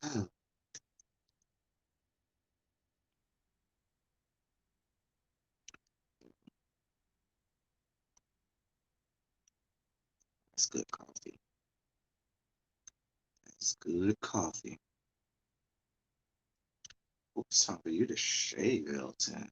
Oh, that's good coffee. That's good coffee. Oh, it's time for you to shave, Elton.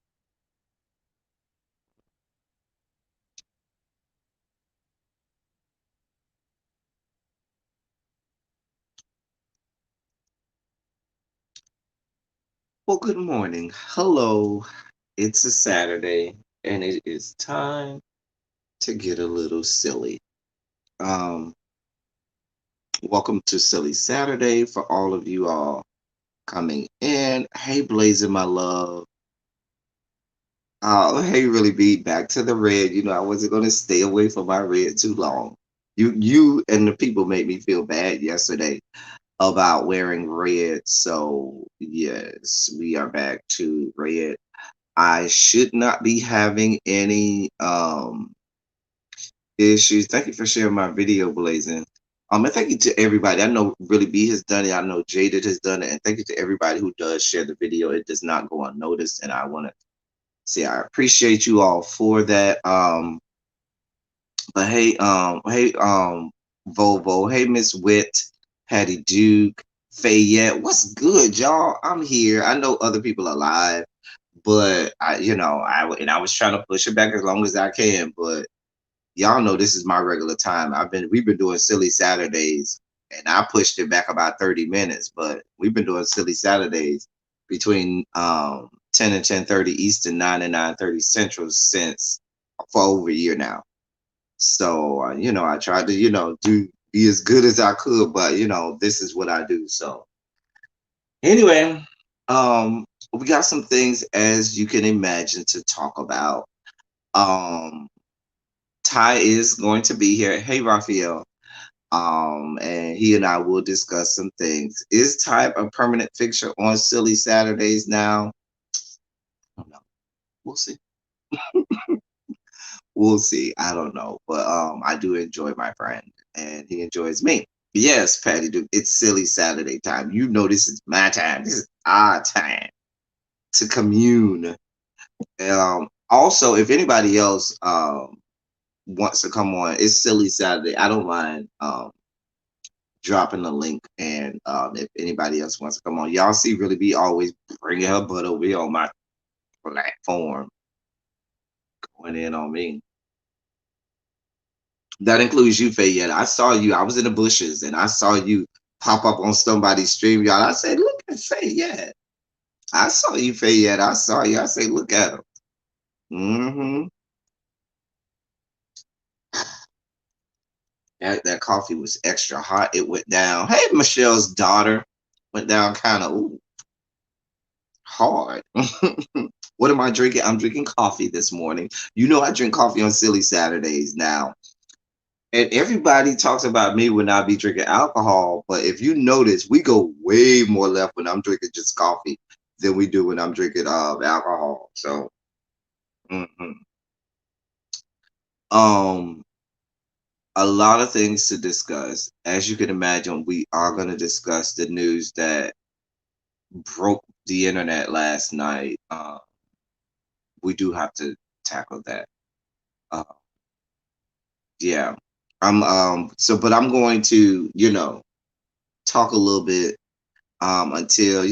Well, good morning. Hello. It's a Saturday, and it is time to get a little silly. Um, Welcome to Silly Saturday for all of you all coming in. Hey, Blazing, my love. Hey, really be back to the red. I wasn't gonna stay away from my red too long. You and the people made me feel bad yesterday about wearing red. So yes, we are back to red. I should not be having any issues. Thank you for sharing my video, Blazing. And thank you to everybody. I know Really B has done it. I know Jaded has done it. And thank you to everybody who does share the video. It does not go unnoticed. And I want to say I appreciate you all for that. But hey, Volvo, hey, Miss Witt, Patty Duke, Fayette, what's good, y'all? I'm here. I know other people are live, but I was trying to push it back as long as I can, but y'all know this is my regular time. We've been doing silly Saturdays, and I pushed it back about 30 minutes, but we've been doing silly Saturdays between 10 and 10:30 Eastern, 9 and 9:30 Central since for over a year now. So I tried to do be as good as I could, but this is what I do. So anyway, we got some things as you can imagine to talk about. Um, Ty is going to be here. Hey, Raphael. And he and I will discuss some things. Is Ty a permanent fixture on Silly Saturdays now? I don't know. We'll see. We'll see. I don't know, but I do enjoy my friend, and he enjoys me. Yes, Patty Duke. It's Silly Saturday time. You know this is my time. This is our time to commune. Also, if anybody else wants to come on, it's Silly Saturday. I don't mind dropping the link, and if anybody else wants to come on, y'all see Really be always bringing her butt over here on my platform, going in on me. That includes you, Fayette. I saw you. I was in the bushes, and I saw you pop up on somebody's stream, y'all. I said, "Look at Fayette." I saw you, Fayette. I saw you. I say, "Look at him." Hmm. That coffee was extra hot. It went down. Hey, Michelle's daughter went down kind of hard. What am I drinking? I'm drinking coffee this morning. I drink coffee on Silly Saturdays now. And everybody talks about me when I be drinking alcohol, but if you notice, we go way more left when I'm drinking just coffee than we do when I'm drinking alcohol. So, mhm. um, a lot of things to discuss. As you can imagine, we are going to discuss the news that broke the internet last night. We do have to tackle that. Uh, yeah, but I'm going to talk a little bit until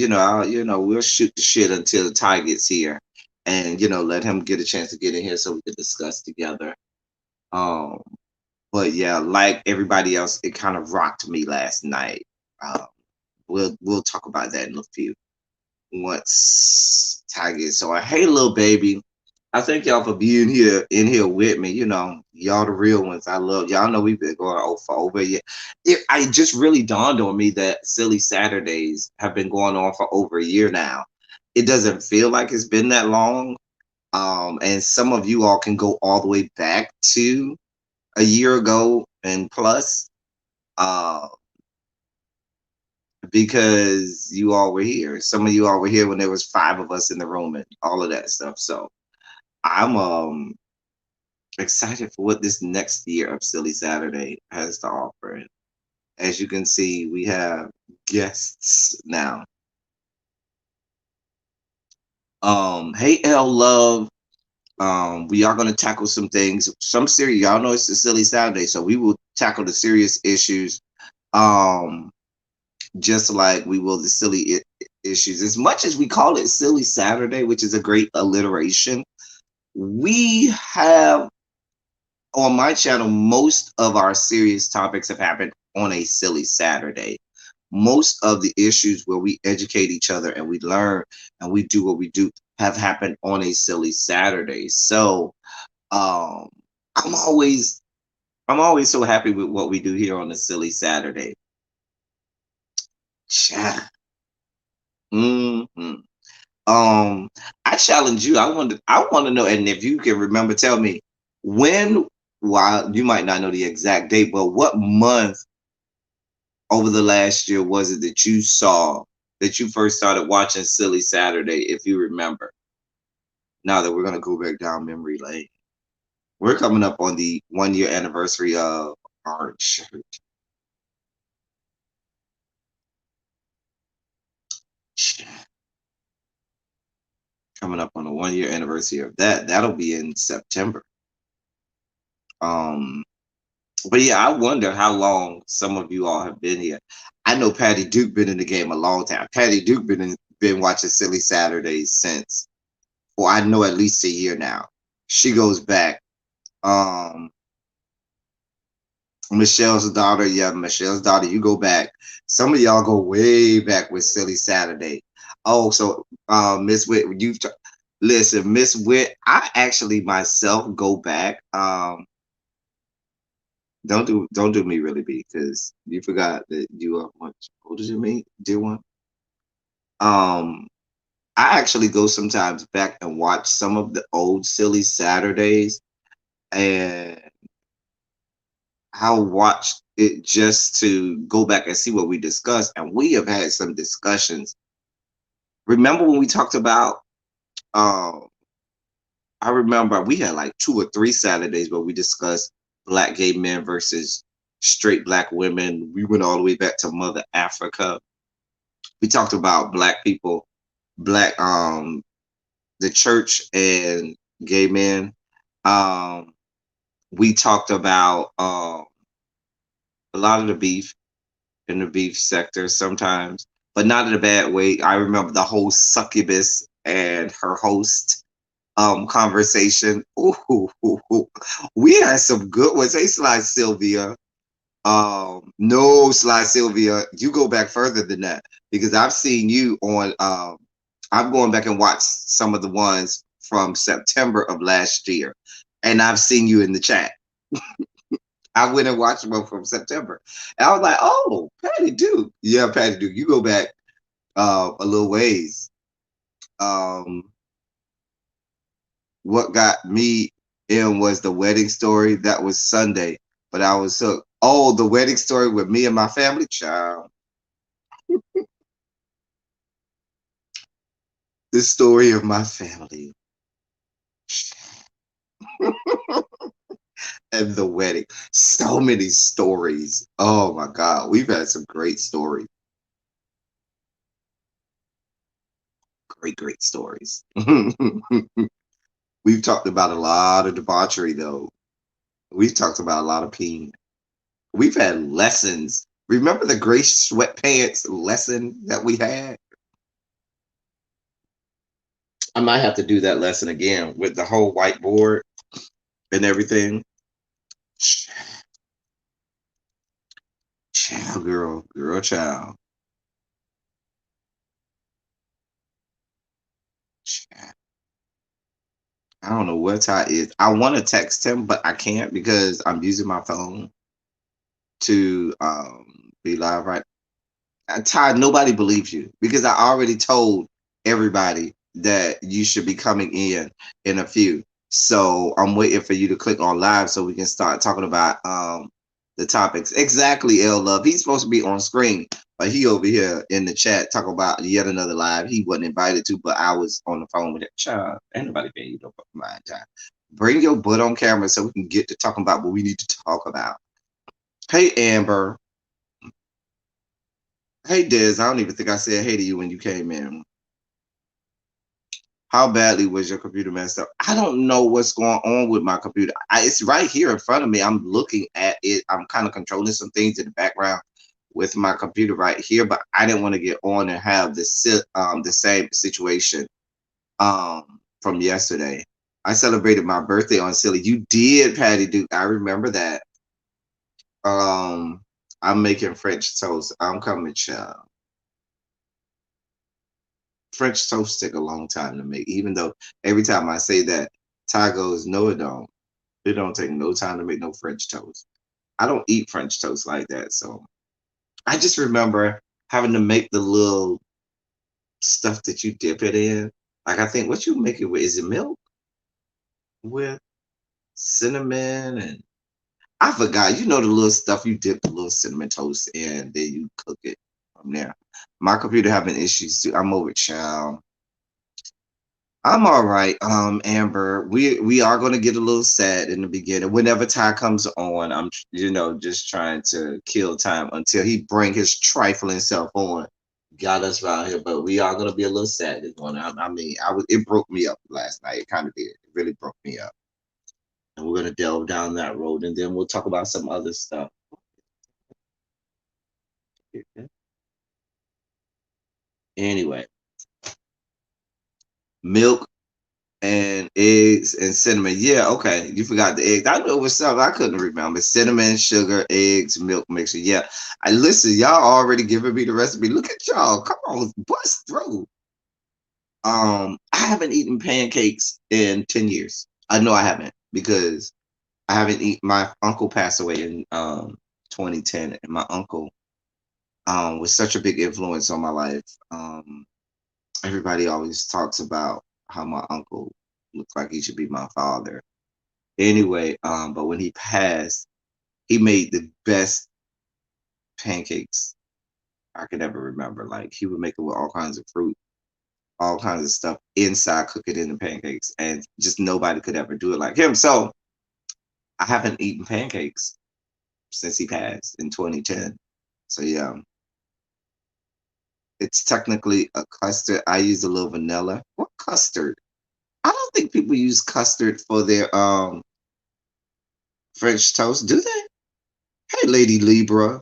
we'll shoot the shit until the Ty gets here, and let him get a chance to get in here so we can discuss together. Um, but yeah, like everybody else, it kind of rocked me last night. Um, we'll talk about that in a few once Ty gets. So, hey, little baby. I thank y'all for being here in here with me. Y'all the real ones. I love y'all. Know we've been going for over a year. I just really dawned on me that Silly Saturdays have been going on for over a year now. It doesn't feel like it's been that long. And some of you all can go all the way back to a year ago and plus, uh, because you all were here. Some of you all were here when there was five of us in the room and all of that stuff. So I'm excited for what this next year of Silly Saturday has to offer. And as you can see, we have guests now. Hey L Love. We are going to tackle some things, some serious. Y'all know it's a silly Saturday, so we will tackle the serious issues. Um, just like we will the silly issues. As much as we call it Silly Saturday, which is a great alliteration, we have on my channel, most of our serious topics have happened on a silly Saturday. Most of the issues where we educate each other and we learn and we do what we do have happened on a silly Saturday. So um, I'm always I'm always so happy with what we do here on a silly Saturday. Cha. Mhm. I challenge you. I want to know, and if you can remember, tell me when. While you might not know the exact date, but what month over the last year was it that you saw that you first started watching Silly Saturday, if you remember? Now that we're gonna go back down memory lane, we're coming up on the 1 year anniversary of Orange Shirt. Coming up on the 1 year anniversary of that. That'll be in September. Um, but yeah, I wonder how long some of you all have been here. I know Patty Duke been in the game a long time. Patty Duke been watching Silly Saturdays since, well, I know at least a year now. She goes back. Um, Michelle's daughter, yeah, Michelle's daughter. You go back. Some of y'all go way back with Silly Saturday. Oh, so Miss Witt, listen, Miss Witt. I actually myself go back. Don't do me really because you forgot that you are much older than me, dear one. Um, I actually go sometimes back and watch some of the old Silly Saturdays, and I'll watch it just to go back and see what we discussed. And we have had some discussions. Remember when we talked about? Um, I remember we had like 2 or 3 Saturdays where we discussed black gay men versus straight black women. We went all the way back to Mother Africa. We talked about black people, black the church and gay men. Um, we talked about a lot of the beef in the beef sector sometimes, but not in a bad way. I remember the whole succubus and her host conversation. Ooh, we had some good ones. Hey, Sly Sylvia. No, Sly Sylvia, you go back further than that because I've seen you on. I'm going back and watch some of the ones from September of last year, and I've seen you in the chat. I went and watched one from September, and I was like, "Oh, Patty Duke, yeah, Patty Duke, you go back a little ways." Um, what got me in was the wedding story. That was Sunday, but I was hooked. Oh, the wedding story with me and my family, child. The story of my family and the wedding. So many stories. Oh my God, we've had some great stories. Great stories. We've talked about a lot of debauchery, though. We've talked about a lot of peen. We've had lessons. Remember the gray sweatpants lesson that we had? I might have to do that lesson again with the whole whiteboard and everything. Child, girl, child. Child. I don't know what Ty is. I want to text him, but I can't because I'm using my phone to be live right. Ty, nobody believes you because I already told everybody that you should be coming in a few. So I'm waiting for you to click on live so we can start talking about the topics. Exactly, L Love. He's supposed to be on screen, but he over here in the chat talking about yet another live he wasn't invited to, but I was on the phone with it. Child, ain't nobody paying you no fucking mind, Ty. Bring your butt on camera so we can get to talking about what we need to talk about. Hey Amber. Hey Des, I don't even think I said hey to you when you came in. How badly was your computer messed up? I don't know what's going on with my computer. It's right here in front of me. I'm looking at it. I'm kind of controlling some things in the background with my computer right here, but I didn't want to get on and have the same situation from yesterday. I celebrated my birthday on silly. You did, Patty Duke. I remember that. Um, I'm making French toast. I'm coming, child. French toast take a long time to make, even though every time I say that, Ty goes, no, it don't. It don't take no time to make no French toast. I don't eat French toast like that. So I just remember having to make the little stuff that you dip it in. Like I think what you make it with is it milk with cinnamon and I forgot. You know the little stuff you dip the little cinnamon toast in, then you cook it from there. My computer having issues too. I'm over, child. I'm all right, Amber. We are gonna get a little sad in the beginning. Whenever Ty comes on, I'm just trying to kill time until he bring his trifling self on. Got us around here, but we are gonna be a little sad this morning. I mean, it broke me up last night. It kind of did. It really broke me up. And we're gonna delve down that road, and then we'll talk about some other stuff. Anyway, milk and eggs and cinnamon. Yeah, okay. You forgot the eggs. I know it was something I couldn't remember. Cinnamon, sugar, eggs, milk mixture. Yeah. I listen, y'all already giving me the recipe. Look at y'all. Come on, bust through. I haven't eaten pancakes in 10 years. I know I haven't because I haven't eaten my uncle passed away in 2010 and my uncle was such a big influence on my life. Everybody always talks about how my uncle looks like he should be my father. Anyway, but when he passed, he made the best pancakes I could ever remember. Like he would make it with all kinds of fruit, all kinds of stuff inside, cook it in the pancakes, and just nobody could ever do it like him. So I haven't eaten pancakes since he passed in 2010. So yeah, it's technically a custard. I use a little vanilla. What custard? I don't think people use custard for their French toast, do they? Hey, Lady Libra,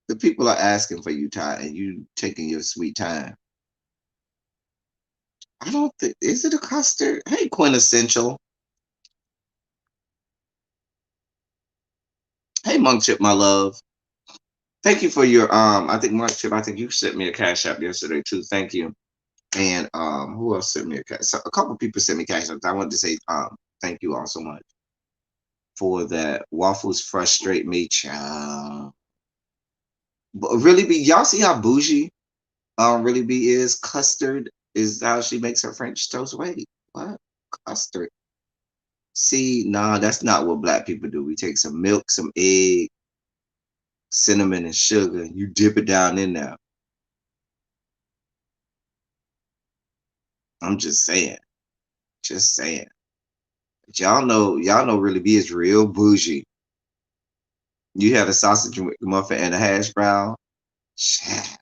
the people are asking for you, Ty, and you taking your sweet time. I don't think is it a custard? Hey, quintessential. Hey, Monk Chip, my love. Thank you for your I think Monk Chip. I think you sent me a cash app yesterday too. Thank you. And who else sent me a cash? So a couple people sent me cash apps. I wanted to say thank you all so much for that. Waffles frustrate me, child. But really be y'all see how bougie really be is custard is how she makes her French toast. Wait, what? Custard. See, nah, that's not what black people do. We take some milk, some egg, cinnamon, and sugar. You dip it down in there. I'm just saying. Just saying. But y'all know really be is real bougie. You had a sausage muffin and a hash brown. Child,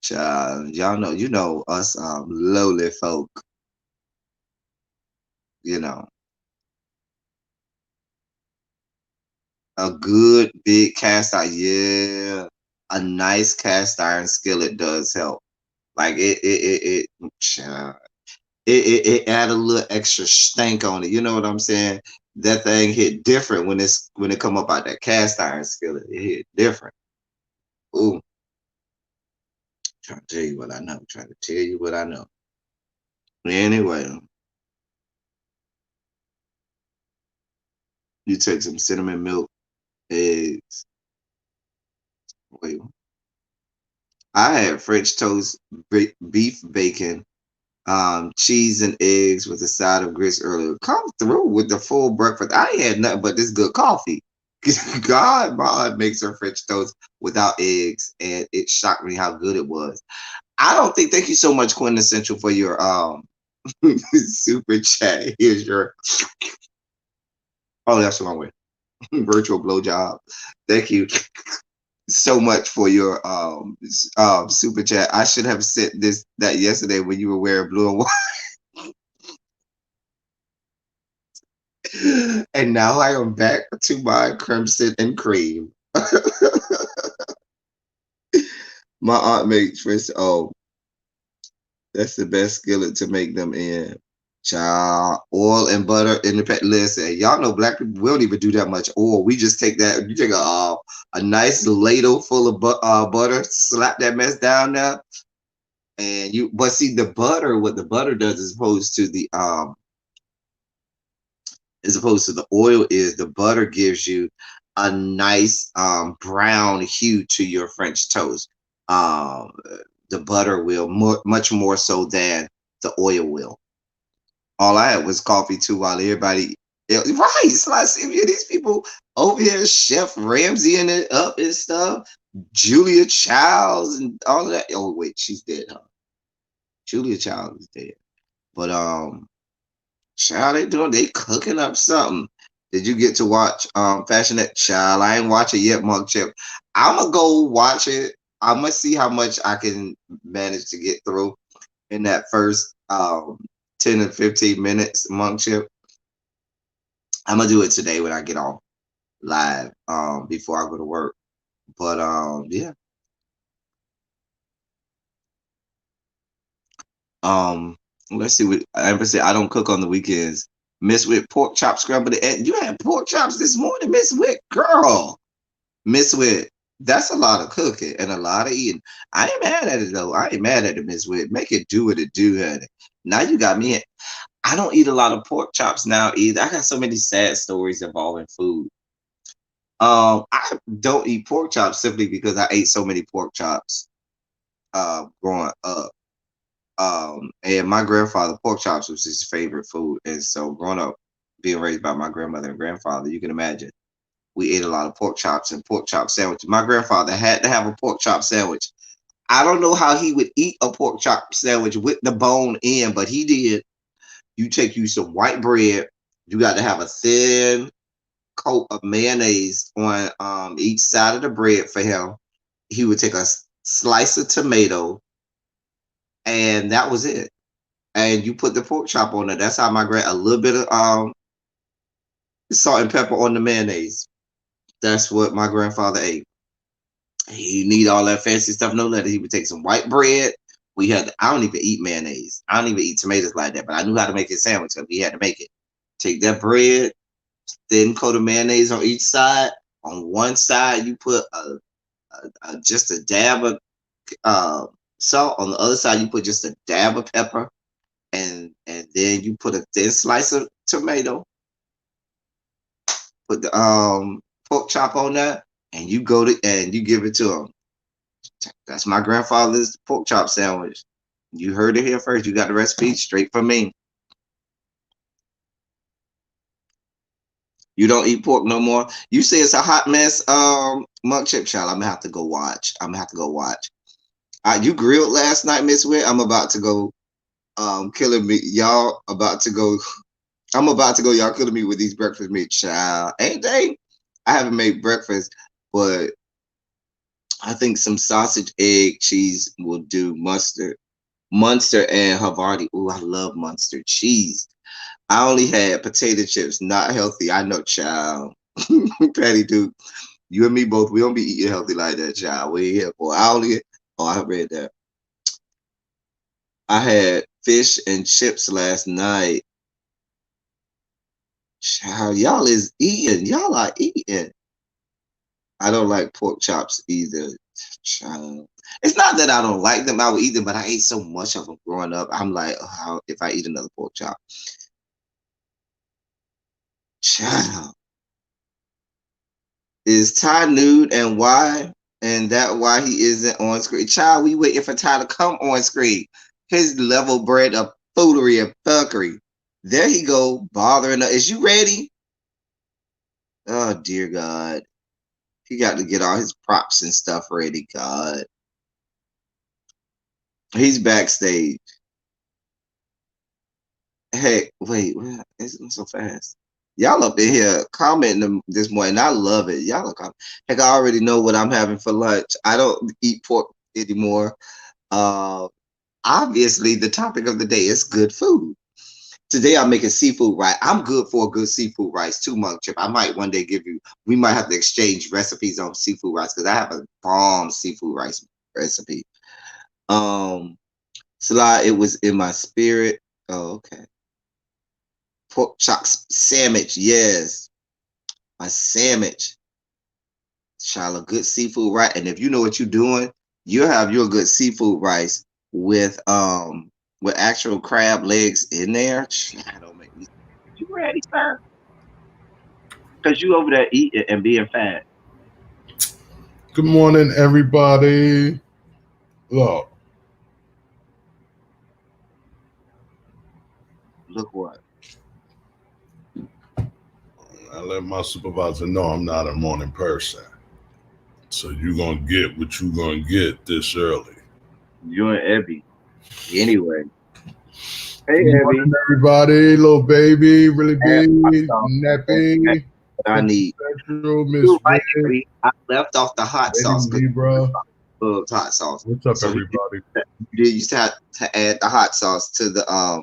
child, y'all know, you know us lowly folk, you know. A good big cast iron, yeah. A nice cast iron skillet does help. Like child, it add a little extra stank on it. You know what I'm saying? That thing hit different when it come up out that cast iron skillet. It hit different. Ooh, trying to tell you what I know. Trying to tell you what I know. Anyway, you take some cinnamon milk, eggs. Wait, I had French toast, beef bacon, cheese and eggs with a side of grits earlier. Come through with the full breakfast. I ain't had nothing but this good coffee. God, my aunt makes her French toast without eggs, and it shocked me how good it was. I don't think. Thank you so much, Quintessential, for your super chat. Here's your. Oh, that's the wrong way. Virtual blowjob. Thank you so much for your super chat. I should have sent this that yesterday when you were wearing blue and white. And now I am back to my crimson and cream. My aunt makes first. Oh, that's the best skillet to make them in. Child, oil and butter in the pet. Listen, y'all know black people, we don't even do that much oil. We just take that. You take a nice ladle full of butter, slap that mess down there, and you. But see, the butter, what the butter does, as opposed to the oil, is the butter gives you a nice brown hue to your French toast. Um, the butter will much more so than the oil will. All I had was coffee too, while everybody, yeah, right? It's like these people over here, Chef Ramsay and it up and stuff, Julia Childs and all of that. Oh wait, she's dead, huh? Julia Childs is dead, but child, they cooking up something. Did you get to watch Fashionette? Child, I ain't watch it yet, Monk Chip. I'm gonna go watch it. I'm gonna see how much I can manage to get through in that first 10 and 15 minutes, Monk Chip. I'm gonna do it today when I get off live before I go to work. But yeah. Um let's see what I ever say. I don't cook on the weekends. Miss Witt, pork chop scrambled egg. You had pork chops this morning, Miss Witt, girl. Miss Witt, that's a lot of cooking and a lot of eating. I ain't mad at it though. I ain't mad at it, Miss Witt. Make it do what it do, honey. Now you got me. I don't eat a lot of pork chops now either. I got so many sad stories involving food. I don't eat pork chops simply because I ate so many pork chops growing up. And my grandfather, pork chops was his favorite food. And so growing up, being raised by my grandmother and grandfather, you can imagine we ate a lot of pork chops and pork chop sandwiches. My grandfather had to have a pork chop sandwich. I don't know how he would eat a pork chop sandwich with the bone in, but he did. You take you some white bread. You got to have a thin coat of mayonnaise on each side of the bread for him. He would take a slice of tomato, and that was it. And you put the pork chop on it. That's how my grand a little bit of salt and pepper on the mayonnaise. That's what my grandfather ate. He need all that fancy stuff, no letter. He would take some white bread. We had I don't even eat mayonnaise. I don't even eat tomatoes like that, but I knew how to make a sandwich because we had to make it. Take that bread, thin coat of mayonnaise on each side. On one side, you put just a dab of salt. On the other side, you put just a dab of pepper, and then you put a thin slice of tomato. Put the pork chop on that, and you give it to him. That's my grandfather's pork chop sandwich. You heard it here first. You got the recipe straight from me. You don't eat pork no more. You say it's a hot mess, Monk Chip Child. I'm gonna have to go watch. I'm gonna have to go watch. You grilled last night, Miss Witt. I'm about to go killing me. Y'all about to go. I'm about to go, y'all killing me with these breakfast meat, child. Ain't they? I haven't made breakfast, but I think some sausage, egg, cheese will do. Munster and Havarti. Ooh, I love Munster cheese. I only had potato chips, not healthy. I know, child. Patty Duke, you and me both. We don't be eating healthy like that, child. We here for. I only. Oh, I read that. I had fish and chips last night. Child, y'all is eating. Y'all are eating. I don't like pork chops either. Child. It's not that I don't like them. I would eat them, but I ate so much of them growing up. I'm like, oh, how if I eat another pork chop? Child. Is Ty nude and why? And that why he isn't on screen. Child, we waiting for Ty to come on screen. His level bred of foolery and fuckery. There he go, bothering us. Is you ready? Oh dear God. He got to get all his props and stuff ready, God. He's backstage. Hey, wait, what is it so fast? Y'all up in here commenting this morning. I love it. Y'all are heck, I already know what I'm having for lunch. I don't eat pork anymore. Uh, Obviously, the topic of the day is good food. Today I'm making seafood rice. I'm good for a good seafood rice too, Monk Chip. I might one day give you. We might have to exchange recipes on seafood rice because I have a bomb seafood rice recipe. Um, Sly, it was in my spirit. Oh, okay. Pork chops sandwich, yes, my sandwich. Charlotte, good seafood rice. And if you know what you're doing, you'll have your good seafood rice with actual crab legs in there. That don't make me. You ready, sir? Because you over there eating and being fat. Good morning, everybody. Look, Look what. I let my supervisor know I'm not a morning person. So you're going to get what you're going to get this early. You and Ebby. Anyway. Hey, Good Ebby. morning, everybody. Little baby, really Add hot big, sauce. That's nappy, what I need. Central, Miss You right, Red, Ebby. I left off the hot Lady sauce because Libra. loves hot sauce. What's up, So everybody? you used to have to add the hot sauce to the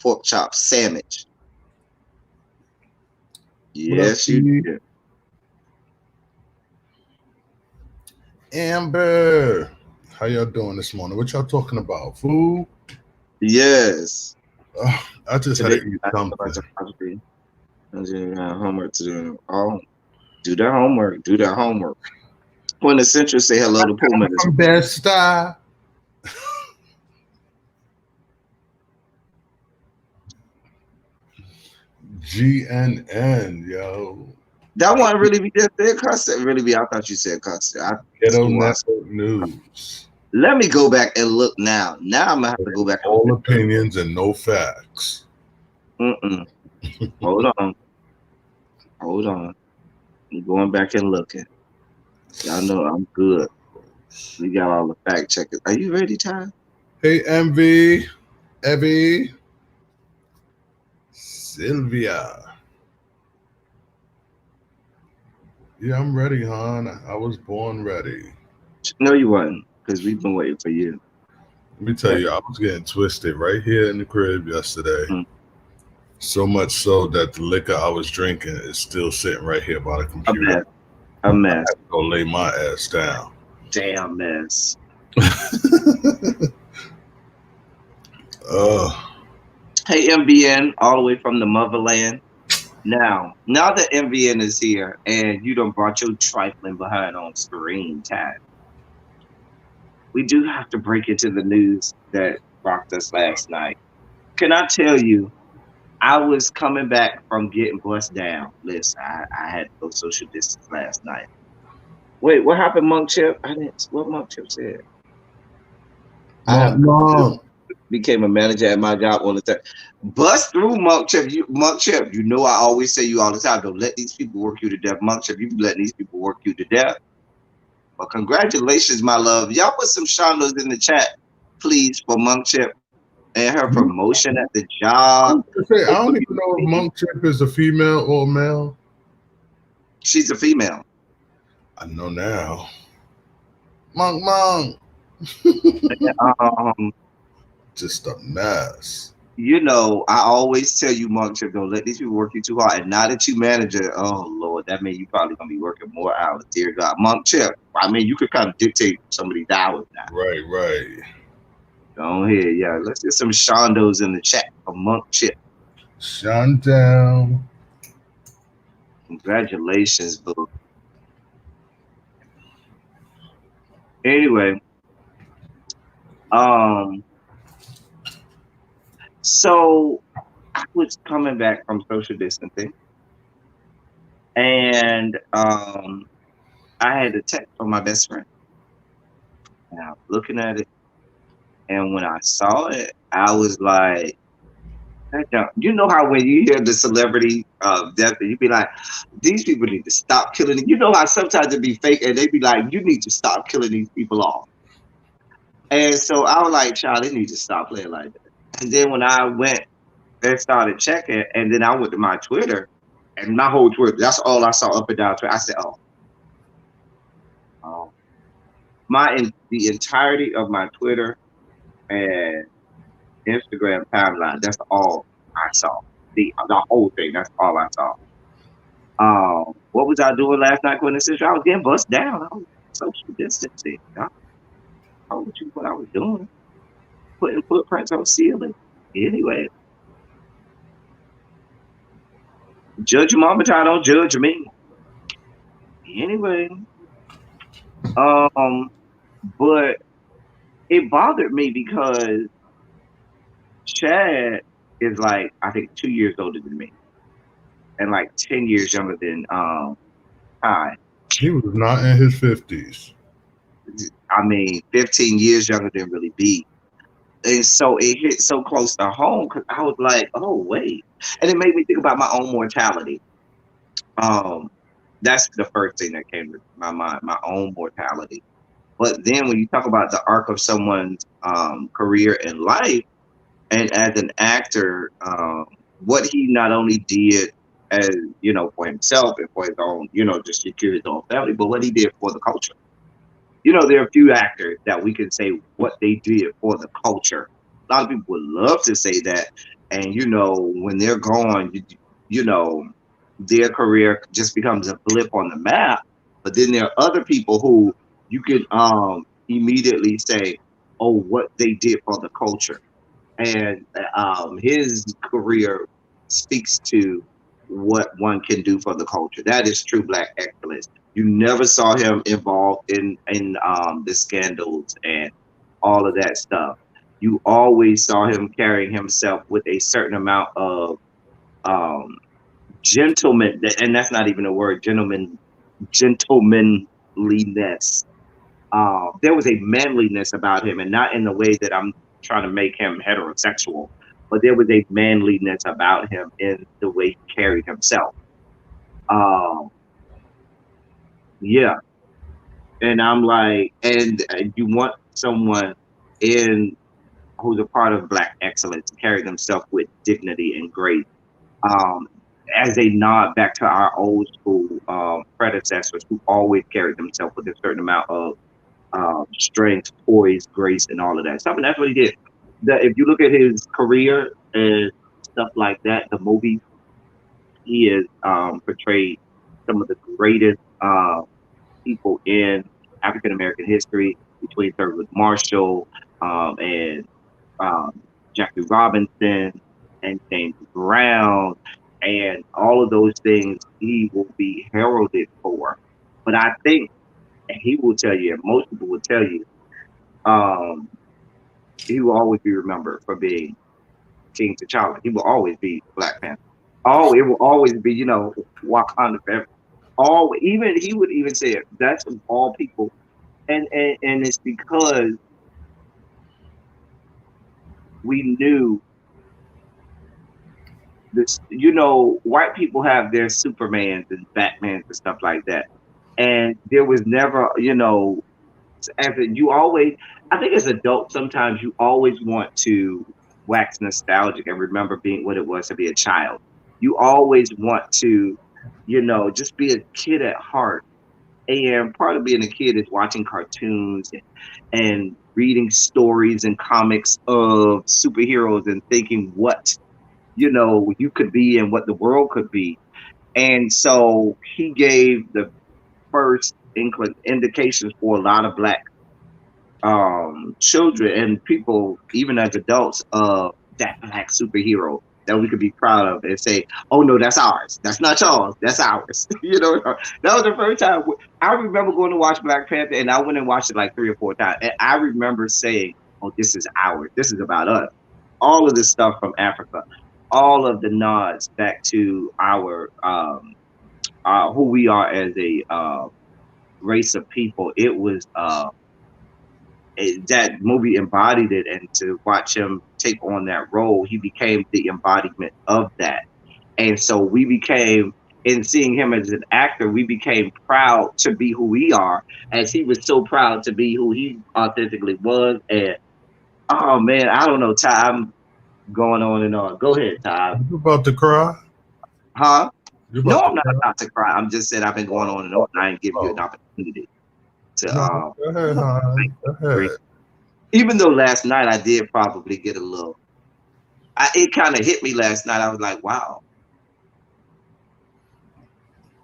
pork chop sandwich. What up, Yes, you P? did. Amber? How y'all doing this morning? What y'all talking about? Food? Yes. I just had Today, to eat I something. got homework to do. Oh, do that homework. Do that homework. When Essential say hello to Pullman as I'm best style. GNN, yo. that one really be just said custard. Really be. I thought you said custard. I Ghetto swore I Network News. let me go back and look now. Now I'm gonna have to go back and All look. opinions and no facts. Mm-mm. Hold on. Hold on. I'm going back and looking. Y'all know I'm good. We got all the fact checkers. Are you ready, Ty? Hey, MV, Evie, Sylvia. Yeah, I'm ready, hon. I was born ready. No, you wasn't, because we've been waiting for you. Let me tell But, you, I was getting twisted right here in the crib yesterday. mm, So much so that the liquor I was drinking is still sitting right here by the a computer. mess. A mess. Go lay my ass down. Damn mess. uh, Hey, MBN, all the way from the motherland. Now that MBN is here and you don't brought your trifling behind on screen time, we do have to break into the news that rocked us last night. Can I tell you, I was coming back from getting bust down. Listen, I had to go social distance last night. Wait, what happened, Monk Chip? I didn't. What Monk Chip said? I have Mom. became a manager at my job all the time. Bust through, Monk Chip. Monk Chip. You know I always say you all the time. Don't let these people work you to death, Monk Chip. You be letting these people work you to death. Well, congratulations, my love. Y'all put some shondos in the chat, please, for Monk Chip and her promotion at the I job. was gonna say, I don't even know if Monk Chip is a female or a male. She's a female. I know now. Monk. Um, Just a mess. I always tell you, Monk Chip, don't let these people work you too hard. And now that you manage it, oh Lord, that means you probably gonna be working more hours. Dear God, Monk Chip. I mean, you could kind of dictate some of these hours now. Right. Go ahead, yeah. Let's get some shondos in the chat for Monk Chip. Chantel. Congratulations, boo. Anyway, um, so I was coming back from social distancing, and I had a text from my best friend, and I was looking at it, and when I saw it, I was like, you know how when you hear the celebrity death, and you be like, these people need to stop killing it. You know how sometimes it be fake, and they be like, you need to stop killing these people off. And so I was like, child, they need to stop playing like that. And then when I went and started checking, and then I went to my Twitter, And my whole Twitter, that's all I saw up and down Twitter. I said, oh, the entirety of my Twitter and Instagram timeline. That's all I saw. The whole thing. That's all I saw. What was I doing last night, Quintessential? I was getting bust down. I was social distancing. I told you what I was doing. Putting footprints on ceiling. Anyway, judge your mama, child, don't judge me. Anyway, um, but it bothered me because Chad is like I think 2 years older than me and like 10 years younger than I. He was not in his 50s. I mean, 15 years younger than really B. And so it hit so close to home because I was like, oh wait. And it made me think about my own mortality. Um, that's the first thing that came to my mind, my own mortality. But then when you talk about the arc of someone's career and life, and as an actor, what he not only did as for himself and for his own, just secure his own family, but what he did for the culture. There are a few actors that we can say what they did for the culture. A lot of people would love to say that, and when they're gone, you know, their career just becomes a blip on the map. But then there are other people who you could immediately say, "Oh, what they did for the culture." And his career speaks to what one can do for the culture. That is true black excellence. You never saw him involved in the scandals and all of that stuff. You always saw him carrying himself with a certain amount of um, gentleman, and that's not even a word, gentlemanliness. There was a manliness about him, and not in the way that I'm trying to make him heterosexual, but there was a manliness about him in the way he carried himself. Um, yeah, and I'm like, and you want someone in who's a part of Black excellence to carry themselves with dignity and grace. Um, as a nod back to our old school predecessors who always carried themselves with a certain amount of strength, poise, grace, and all of that stuff. And that's what he did. If you look at his career and stuff like that, the movie he has portrayed some of the greatest people in African American history between Thurgood Marshall and um, Jackie Robinson and James Brown and all of those things he will be heralded for. But I think, and he will tell you, and most people will tell you, um, he will always be remembered for being King T'Challa. He will always be Black Panther. Oh, it will always be, Wakanda forever. All even he would even say it. That's of all people, and it's because we knew this. White people have their Supermans and Batmans and stuff like that, and there was never, you always, I think as adults, sometimes you always want to wax nostalgic and remember being what it was to be a child. You always want to, just be a kid at heart. And part of being a kid is watching cartoons and reading stories and comics of superheroes and thinking what, you could be and what the world could be. And so he gave the first indications for a lot of Black children and people, even as adults, of that Black superhero that we could be proud of and say, "Oh no, that's ours. That's not y'all's. That's ours." That was the first time I remember going to watch Black Panther, and I went and watched it like 3 or 4 times, and I remember saying, "Oh, this is ours. This is about us." All of this stuff from Africa, all of the nods back to our who we are as a race of people. It was that movie embodied it, and to watch him take on that role, he became the embodiment of that. And so we became, in seeing him as an actor, we became proud to be who we are, as he was so proud to be who he authentically was. And oh man, I don't know, Ty, I'm going on and on. Go ahead, Ty. You about to cry? Huh? You No, about to I'm not cry? about to cry. I'm just saying I've been going Oh, on and on. And I ain't give you an oh. opportunity to No, go ahead, hon. Go agree. ahead. Even though last night I did probably get a little. It kind of hit me last night. I was like, wow.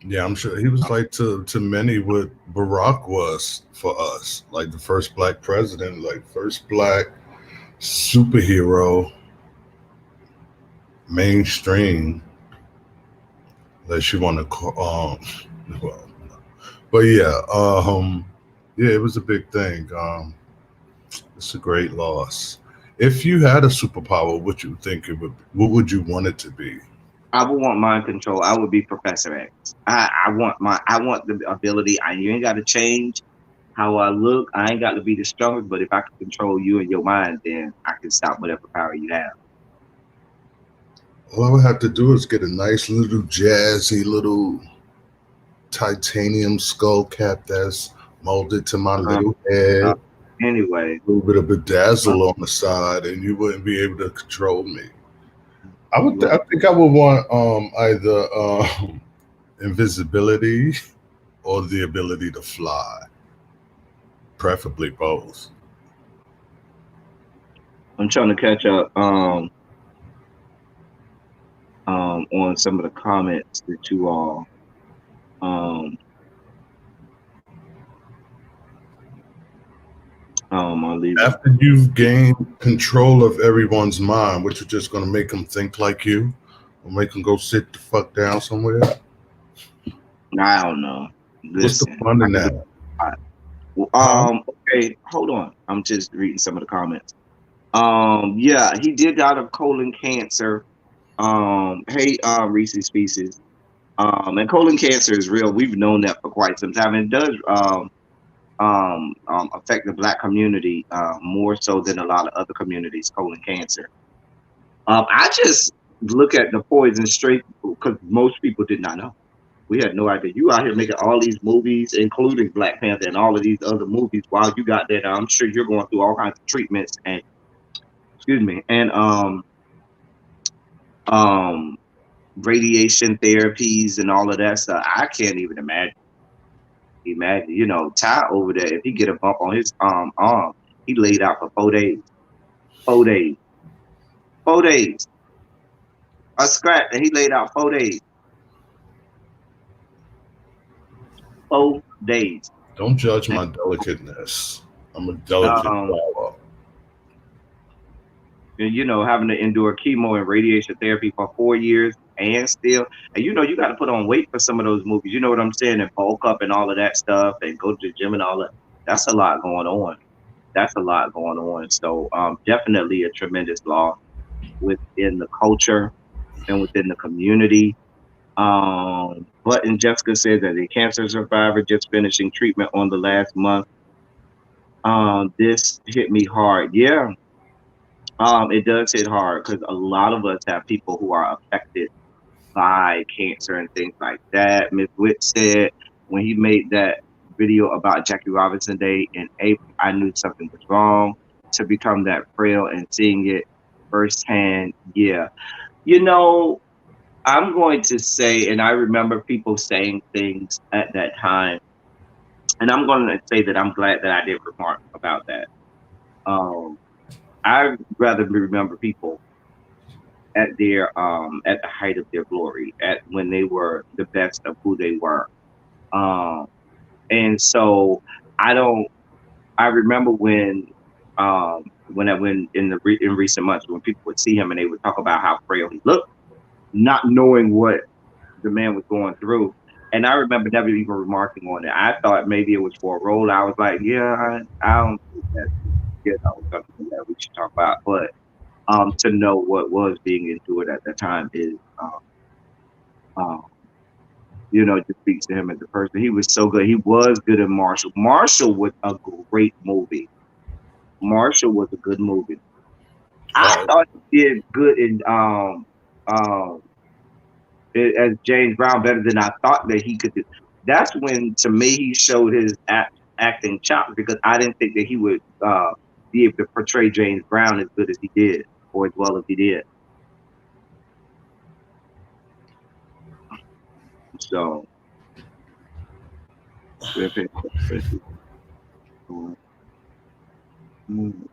Yeah, I'm sure he was like to many what Barack was for us, like the first black president, like first black superhero, mainstream. Unless you want to call, well, but yeah, yeah, it was a big thing. It's a great loss. If you had a superpower, what you think it would? What would you want it to be? I would want mind control. I would be Professor X. I want the ability. You ain't got to change how I look. I ain't got to be the strongest, but if I can control you and your mind, then I can stop whatever power you have. All I would have to do is get a nice little jazzy little titanium skull cap that's molded to my Um, little uh, head, anyway, a little bit of uh, bedazzle on the side, and you wouldn't be able to control me. I would. you I think I would want either invisibility or the ability to fly, preferably both. I'm trying to catch up on some of the comments that you all um are leaving. After you've gained control of everyone's mind, what you're just gonna make them think like you, or make them go sit the fuck down somewhere? I don't know. What's the Listen, fun I in could do. that? Huh? Okay, hold on. I'm just reading some of the comments. Yeah, he did die of colon cancer. Hey, Reese's Pieces. And colon cancer is real. We've known that for quite some time. And it does affect the black community more so than a lot of other communities. Colon cancer. I just look at the poison straight because most people did not know. We had no idea. You out here making all these movies, including Black Panther and all of these other movies, while you got that. I'm sure you're going through all kinds of treatments and excuse me, and um radiation therapies and all of that stuff. I can't even imagine. Imagine, Ty over there, if he get a bump on his arm, he laid out for 4 days. 4 days. 4 days. A scratch and he laid out 4 days. 4 days. Don't judge And, my delicateness. I'm a delicate um, flower. and, having to endure chemo and radiation therapy for 4 years and still, and you got to put on weight for some of those movies. You know what I'm saying? And bulk up and all of that stuff and go to the gym and all that. That's a lot going on. That's a lot going on. So definitely a tremendous loss within the culture and within the community. But and Jessica said that a cancer survivor just finishing treatment on the last month. This hit me hard. Yeah, it does hit hard because a lot of us have people who are affected by cancer and things like that. Miss Witt said when he made that video about Jackie Robinson Day in April, I knew something was wrong. To become that frail and seeing it firsthand, yeah. You know, I'm going to say, and I remember people saying things at that time, and I'm going to say that I'm glad that I did remark about that. Um, I rather remember people at the height of their glory, at when they were the best of who they were. Um, and so I don't. I remember when in recent months when people would see him and they would talk about how frail he looked, not knowing what the man was going through. And I remember never even remarking on it. I thought maybe it was for a role. I was like, yeah, I don't think that's something that we should talk about. But to know what was being endured at that time is, um, just speaks to him as a person. He was so good. He was good in Marshall. Marshall was a great movie. Marshall was a good movie. I Oh, thought he did good in um as James Brown better than I thought that he could do. That's when, to me, he showed his acting chops because I didn't think that he would be able to portray James Brown as good as he did or as well as he did. So we're paying attention. Mm,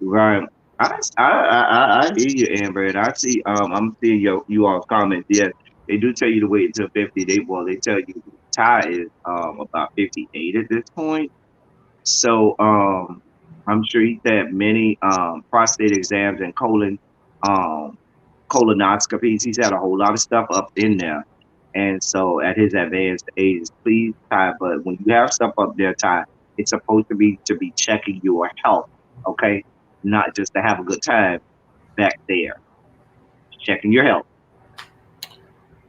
right. I hear you, Amber, and I see. I'm seeing you all comments. Yes, they do tell you to wait until 50. They tell you Ty is about 58 at this point. So I'm sure he's had many prostate exams and um colonoscopies. He's had a whole lot of stuff up in there. And so at his advanced age, please, Ty, but when you have stuff up there, Ty, it's supposed to be checking your health, okay? Not just to have a good time back there. Checking your health.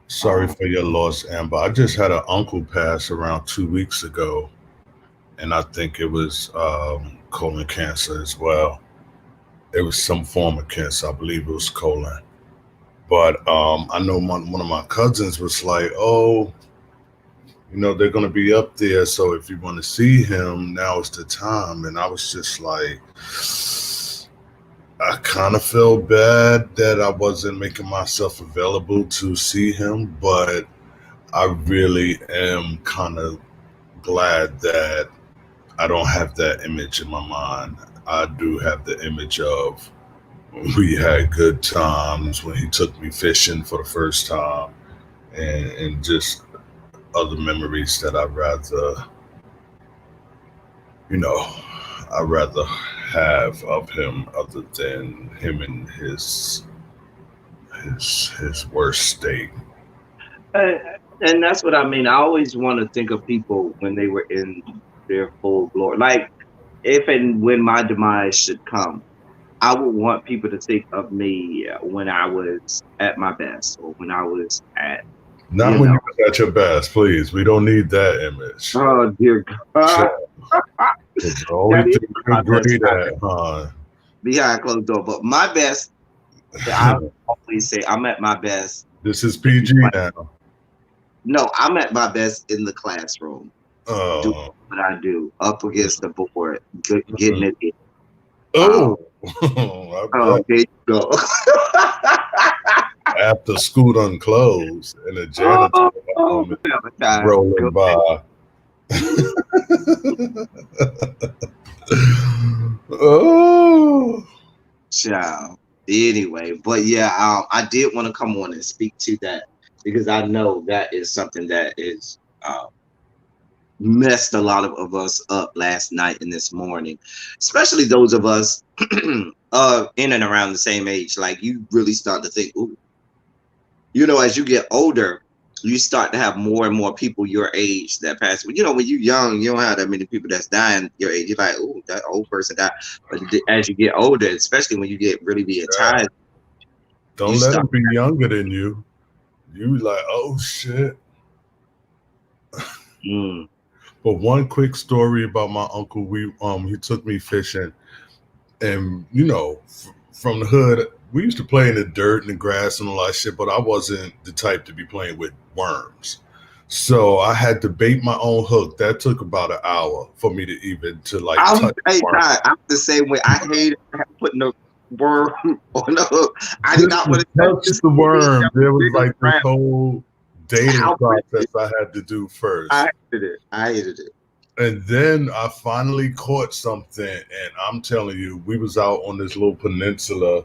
Sorry Um, for your loss, Amber. I just had an uncle pass around 2 weeks ago, and I think it was colon cancer as well. It was some form of cancer. I believe it was colon. But I know one of my cousins was like, "Oh, they're gonna be up there, so if you want to see him, now is the time." And I was just like, I kind of feel bad that I wasn't making myself available to see him, but I really am kind of glad that I don't have that image in my mind. I do have the image of we had good times when he took me fishing for the first time, and just other memories that you know, I'd rather have of him other than him in his worst state. and, and that's what I mean. I always want to think of people when they were in their full glory. Like if and when my demise should come, I would want people to think of me when I was at my best or when I was at, Not you when know, you was at your best, please. We don't need that image. oh dear God, Chill. The only that is thing my you're best great time at, huh? behind closed door. But my best, I always say I'm at my best. This is In PG the now. No, I'm at my best in the classroom, doing Oh, what I do, up against the board, getting mm. it in. Oh, Um, I oh, bet. there you go. After school done closed and the janitor Oh, oh, is have a time. Go rolling ahead. by. Oh, Child. Anyway, but yeah, I did want to come on and speak to that because I know that is something that is messed a lot of us up last night and this morning, especially those of us in and around the same age. Like you really start to think, ooh, as you get older, you start to have more and more people your age that pass. When you're young, you don't have that many people that's dying your age. You're like, oh, that old person died. But as you get older, especially when you get really be yeah. tired, you Don't let start. him be younger than you. You like, oh shit. Mm, But one quick story about my uncle. He took me fishing, and from the hood, we used to play in the dirt and the grass and all that shit. But I wasn't the type to be playing with worms, so I had to bait my own hook. That took about an hour for me to even to like I'm, touch hey, worm. Ty, I'm the same way. I hate putting a worm on the hook. I did Just not to want to touch touch this the big, worm, there was bigger like this crap. whole dating How process pretty. I had to do I first. hated it. I hated it. And then I finally caught something, and I'm telling you, we was out on this little peninsula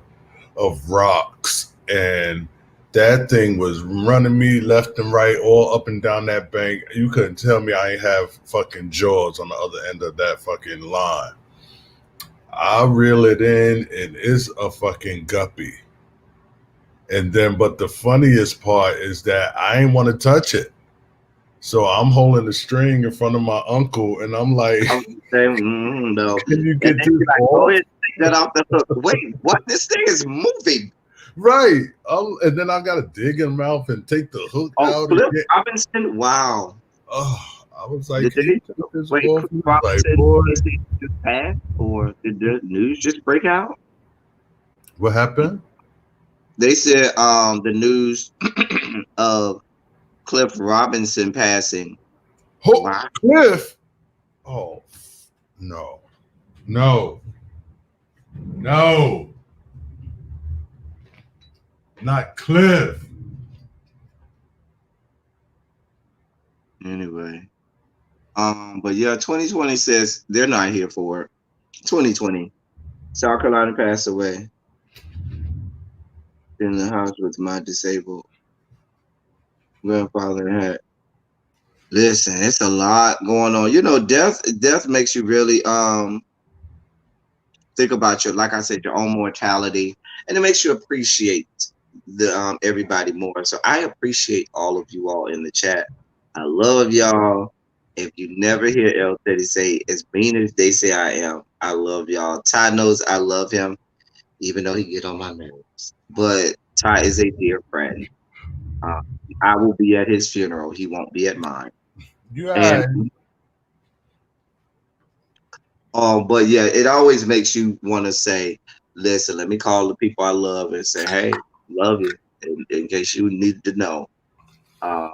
of rocks, and that thing was running me left and right, all up and down that bank. You couldn't tell me I ain't have fucking jaws on the other end of that fucking line. I reel it in, and it's a fucking guppy. And then, but the funniest part is that I ain't want to touch it. So I'm holding the string in front of my uncle, and I'm like, I was saying, no. "Can you And get then this you're like, go off?" ahead and take that off the hook. Wait, what? This thing is moving. Right. And then I got to dig in mouth and take the hook Oh, out Cliff again. Robinson. Wow. Oh, I was like, Did "Can you they take this wait? off?" Cliff He was like, Robinson. "Boy, They say he just passed, or did the news just break out? what happened?" They said the news of Cliff Robinson passing. Oh, Wow. Cliff. Oh, no, no, no, not Cliff. Anyway, but yeah, 2020 says they're not here for it. 2020, South Carolina passed away in the house with my disabled grandfather. Had listen, it's a lot going on. You know, death makes you really think about your, like I said, your own mortality, and it makes you appreciate the everybody more. So I appreciate all of you all in the chat. I love y'all. If you never hear El Teddy say, as mean as they say I am, I love y'all. Ty knows I love him, even though he get on my nerves. But Ty is a dear friend. Uh, I will be at his funeral. He won't be at mine. And Yeah. but yeah, it always makes you want to say, listen, let me call the people I love and say, hey, love you. In case you need to know, um,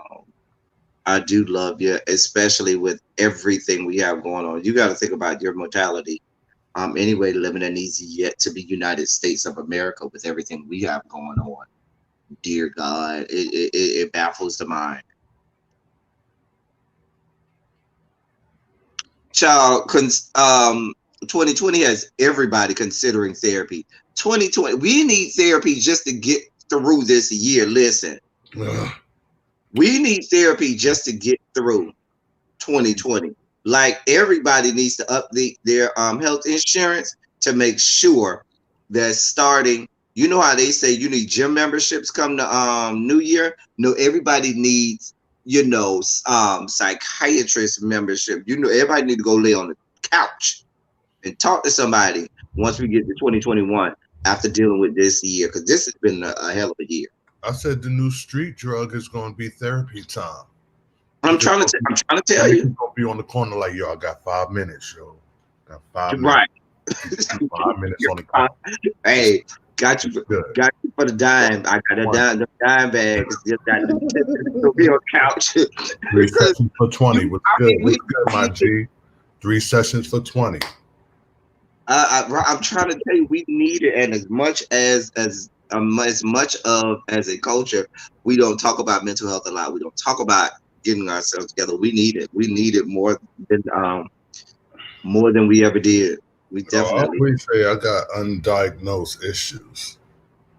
I do love you, especially with everything we have going on. You got to think about your mortality. Anyway, living in these yet to be United States of America with everything we have going on. Dear God, it baffles the mind. Child, 2020 has everybody considering therapy. 2020, we need therapy just to get through this year. Listen, Ugh. we need therapy just to get through 2020. Like everybody needs to update their health insurance to make sure that starting, you know how they say you need gym memberships come to New Year? No, everybody needs, psychiatrist membership. You know, everybody need to go lay on the couch and talk to somebody once we get to 2021 after dealing with this year, because this has been a hell of a year. I said the new street drug is going to be therapy time. I'm Niggas trying to, gonna be, I'm trying to tell you, niggas gonna be on the corner like, yo, I got 5 minutes, yo. Got 5 minutes. right? 5 minutes on the corner. Hey, got you, Good. got you for the dime. I got a One. dime, the dime bags. Just got to be on couch. 3 sessions for 20. What's I good? mean, What's good, my G? 3 sessions for 20. I'm trying to tell you, we need it, and as much of as a culture, we don't talk about mental health a lot. We don't talk about getting ourselves together. We need it. We need it more than we ever did. We Oh, I definitely. always say I got undiagnosed issues.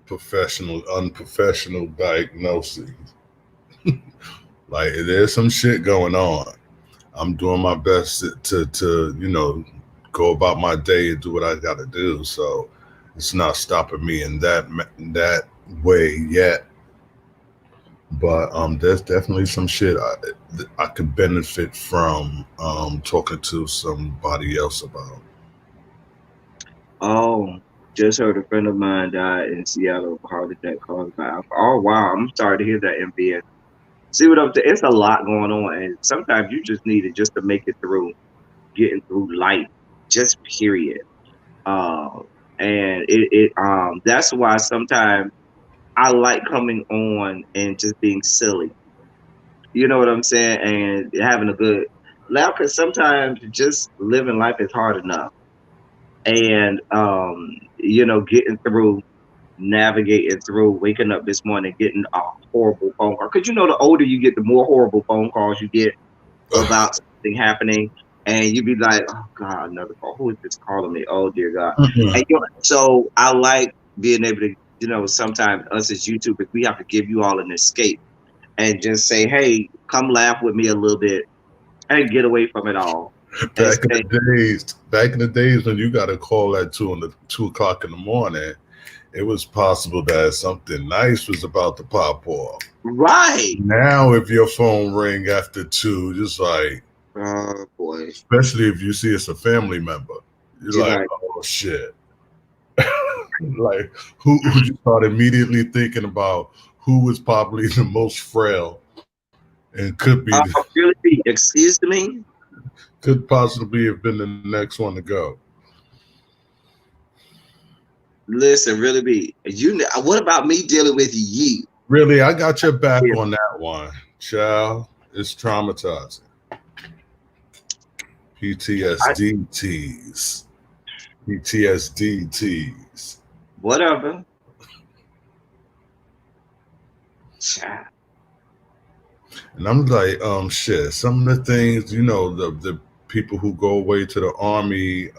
Unprofessional diagnoses. Like there's some shit going on. I'm doing my best to go about my day and do what I got to do. So it's not stopping me in that way yet. But there's definitely some shit I could benefit from talking to somebody else about. Oh, just heard a friend of mine died in Seattle of a heart attack caused by alcohol. Oh wow, I'm sorry to hear that, MBS. See what I'm saying? It's a lot going on, and sometimes you just need it just to make it through, getting through life, just period. Uh, and that's why sometimes I like coming on and just being silly. You know what I'm saying? And having a good laugh, because sometimes just living life is hard enough, and getting through, navigating through, waking up this morning, getting a horrible phone call. Because the older you get, the more horrible phone calls you get about something happening, and you be like, "Oh God, another call. Who is this calling me? Oh dear God." And so I like being able to, sometimes us as YouTubers, we have to give you all an escape and just say, "Hey, come laugh with me a little bit and get away from it all." And say, Back in the days when you got a call at 2 o'clock in the morning, it was possible that something nice was about to pop off. right. Now, if your phone ring after 2, just like, Oh boy. especially if you see it's a family member, you're You're like, like, oh shit. Like, who you start immediately thinking about who was probably the most frail and really? Excuse me? could possibly have been the next one to go. Listen, really be. What about me dealing with you? Really, I got your back Yeah. on that one, child. It's traumatizing. I, PTSD tease. PTSD tease. whatever. Child. And I'm like, shit. Some of the things, the people who go away to the army,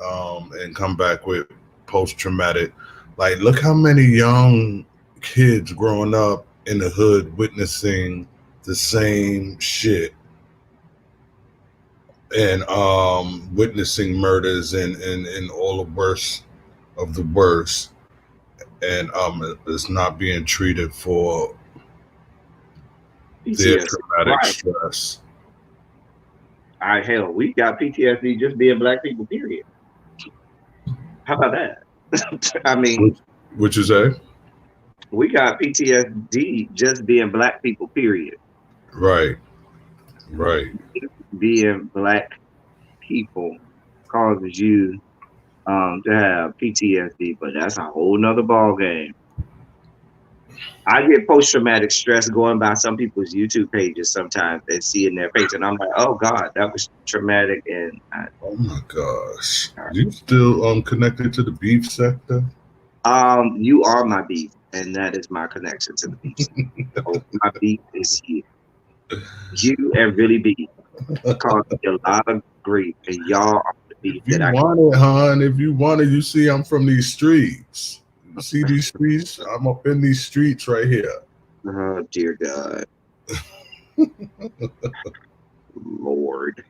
and come back with post traumatic, like, look how many young kids growing up in the hood witnessing the same shit, and witnessing murders and all the worst of the worst, and it's not being treated for their PTSD. traumatic Right. stress. Hell, we got PTSD just being black people, period. How about that? I mean, Which is a we got PTSD just being black people, period. right, right. Being black people causes you to have PTSD, but that's a whole nother ball game. I get post traumatic stress going by some people's YouTube pages sometimes and seeing their face, and I'm like, oh God, that was traumatic. And Oh my gosh, you still connected to the beef sector? you are my beef, and that is my connection to the beef. So my beef is you, and really beef caused me a lot of grief, and y'all are the beef If that you I. want it, hon, if you want it, you see, I'm from these streets. You see these streets? I'm up in these streets right here. Oh dear God, Lord.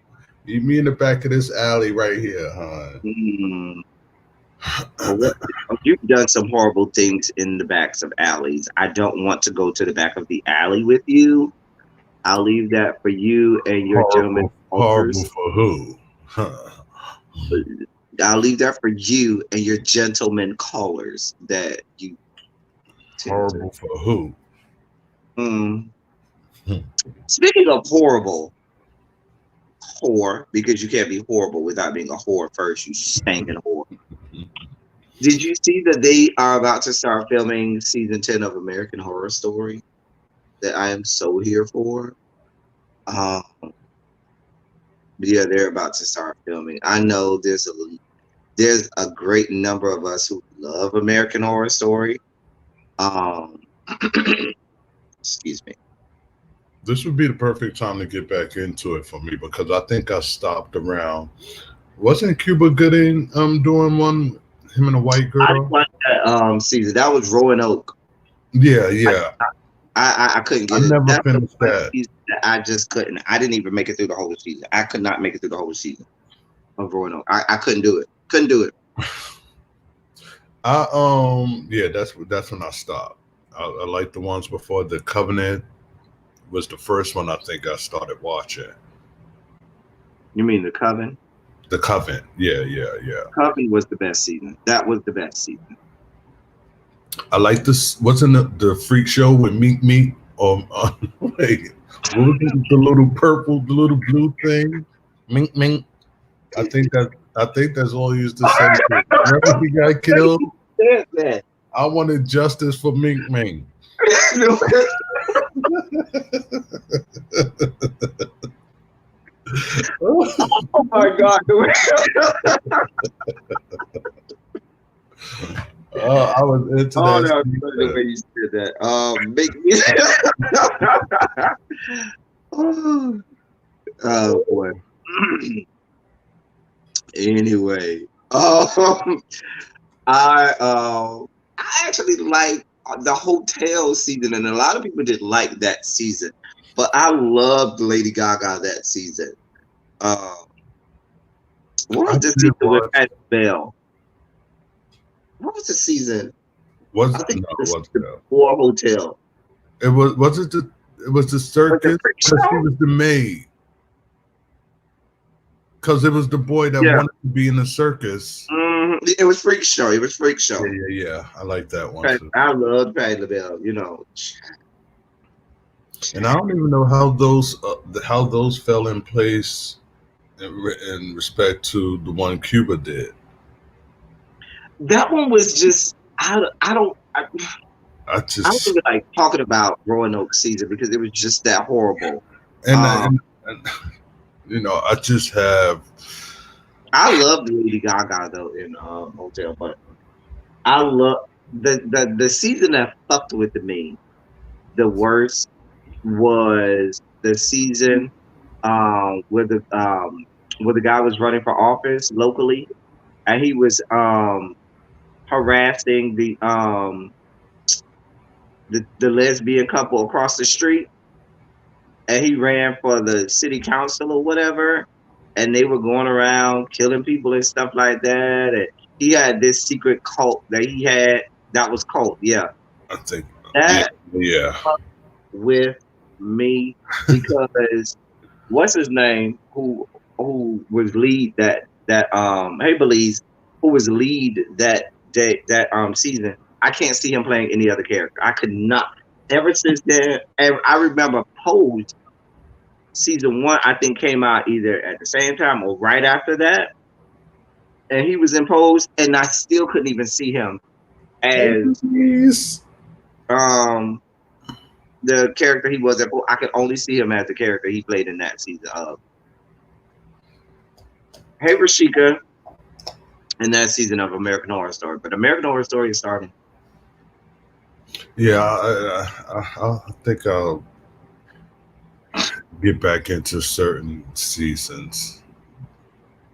Meet me in the back of this alley right here, hon. Mm. Well, you've done some horrible things in the backs of alleys. I don't want to go to the back of the alley with you. I'll leave that for you and your gentleman Horrible callers. for who? Huh. I'll leave that for you and your gentleman callers that you tend to. Horrible for who? Mm. Speaking of horrible, whore, because you can't be horrible without being a whore first, you stinking whore. Did you see that they are about to start filming season 10 of American Horror Story? That I am so here for. Um, yeah, they're about to start filming. I know there's a great number of us who love American Horror Story. Um, excuse me. This would be the perfect time to get back into it for me because I think I stopped around. Wasn't Cuba Gooding doing one? Him and a white I didn't girl. like that season. That was Roanoke. Yeah, I, yeah. I couldn't I get it. never That's the finished one that. season that I just couldn't. I didn't even make it through the whole season. I could not make it through the whole season of Roanoke. I couldn't do it. Couldn't do it. Yeah, that's when I stopped. I like the ones before. The Covenant was the first one I think I started watching. You mean the Coven? The Covenant. Yeah, yeah, yeah. Coven was the best season. That was the best season. I like this. What's in the Freak Show with Meek Meek? Wait, what was it, the little purple, the little blue thing? Mink Mink. I think that's all he used to say. Remember he got killed? I wanted justice for Mink Mink. Oh my God. I was into Oh, that. that was funny the way you said that. Make me. Oh boy. Anyway, I actually like the hotel season, and a lot of people didn't like that season, but I loved Lady Gaga that season. What was I the did season with watch. Patty Bell? What was the season? Was I think no, it it was wasn't the that. War Hotel. It was. Was it the? It was the Was circus it Freak because she Show? was the maid. Because it was the boy that Yeah. wanted to be in the circus. It was Freak Show. It was Freak Show. Yeah, yeah, yeah. I like that one too. I loved Patty LaBelle. You know. And I don't even know how those fell in place in respect to the one Cuba did. That one was just I don't I I don't just even like talking about Roanoke season because it was just that horrible. and I just have. I love Lady Gaga though in Hotel, but I love the season that fucked with me the worst was the season where the guy was running for office locally, and he was harassing the lesbian couple across the street, and he ran for the city council or whatever, and they were going around killing people and stuff like that. And he had this secret cult that he had that was cult. Yeah, I think, yeah, that yeah. fucked with me because what's his name who was lead hey Belize, who was lead that season. I can't see him playing any other character. I could not. Ever since then, and I remember Pose season one, I think came out either at the same time or right after that, and he was imposed, and I still couldn't even see him Hey, as please. the character he was. I could only see him as the character he played in that season of Hey Rashika in that season of American Horror Story. But American Horror Story is starting. Yeah, I think I'll get back into certain seasons.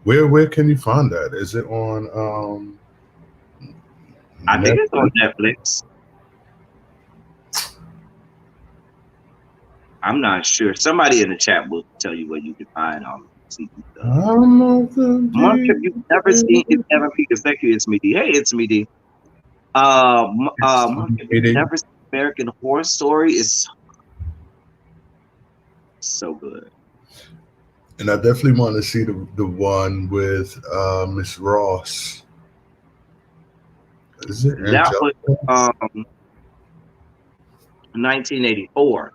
Where can you find that? Is it on I think it's on Netflix? Netflix. I'm not sure. Somebody in the chat will tell you where you can find all of the seasons of. I'm not gonna Monk, be if you've never seen, if you haven't peeked, thank you, it's me, D. Hey, it's me, D. Monk, if you've intimidating. never seen American Horror Story, it's so good. And I definitely want to see the one with Miss Ross. Is it That was Angelica? um 1984,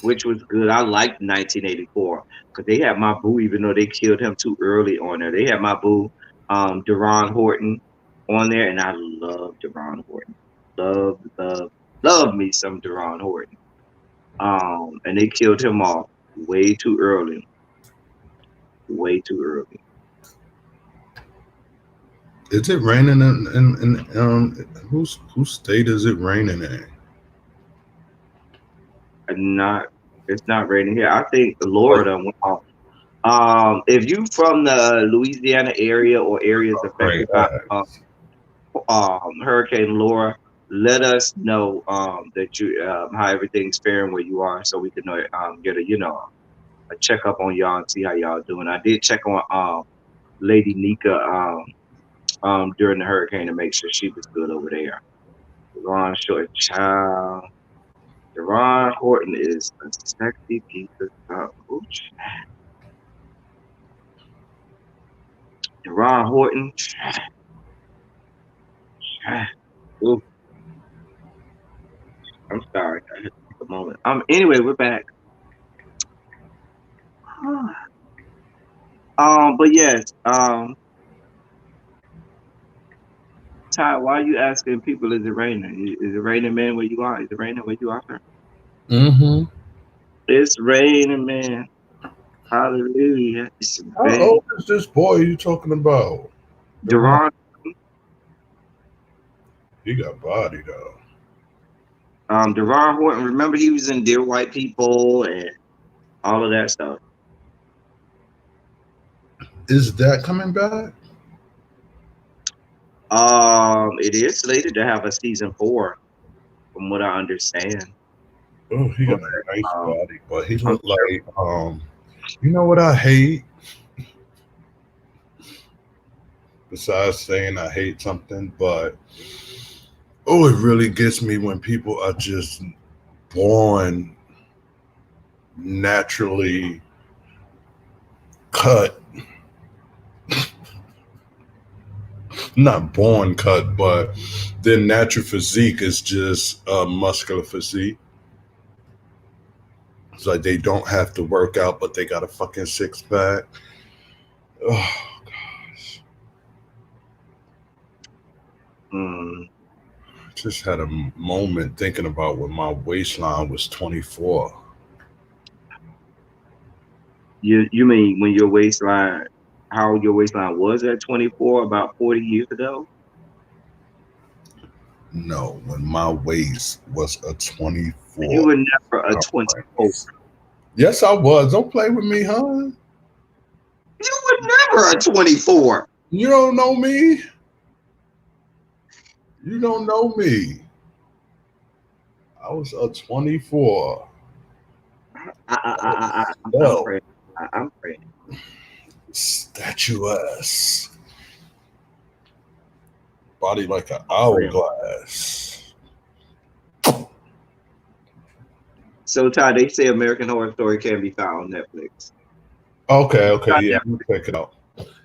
which was good. I liked 1984 because they had my boo, even though they killed him too early on there. They had my boo, Deron Horton, on there, and I love Deron Horton. Love, love, love me some Deron Horton. And they killed him off way too early. Way too early. Is it raining in whose state is it raining in? And not it's not raining here. I think Like, Laura done went off. If you from the Louisiana area or areas great affected by Hurricane Laura, let us know that you how everything's faring where you are, so we can know get a a checkup on y'all and see how y'all doing. I did check on Lady Nika during the hurricane to make sure she was good over there. Ron Short child. Deron Horton is a sexy piece of stuff. Ooh, Deron Horton. Ooh, I'm sorry. I had to take a moment. Anyway, we're back. But yes. Ty, why are you asking people? Is it raining? Is it raining, man? Where you are? Is it raining where you are, sir? mm-hmm. It's raining, man. Hallelujah. It's How raining. old is this boy you talking about? Deron, Deron, he got body though. Deron Horton. Remember, he was in Dear White People and all of that stuff. Is that coming back? It is slated to have a season 4, from what I understand. Oh, he But got a nice um, body, but he I'm looked like you know what I hate? Besides saying I hate something, but oh, it really gets me when people are just born naturally cut, not born cut, but their natural physique is just a muscular physique. It's like they don't have to work out, but they got a fucking six pack. Oh gosh, mm, just had a moment thinking about when my waistline was 24. you mean when your waistline, how your waistline was at 24, about 40 years ago? No, when my waist was a You 24 were never a 24. waist. Yes, I was. Don't play with me, huh? You were never a 24. You don't know me. You don't know me. I was a 24. I'm No, praying. I'm praying. statuesque. Body like an I'm praying. hourglass. So, Ty, they say American Horror Story can be found on Netflix. Okay, yeah, I'm gonna check it out.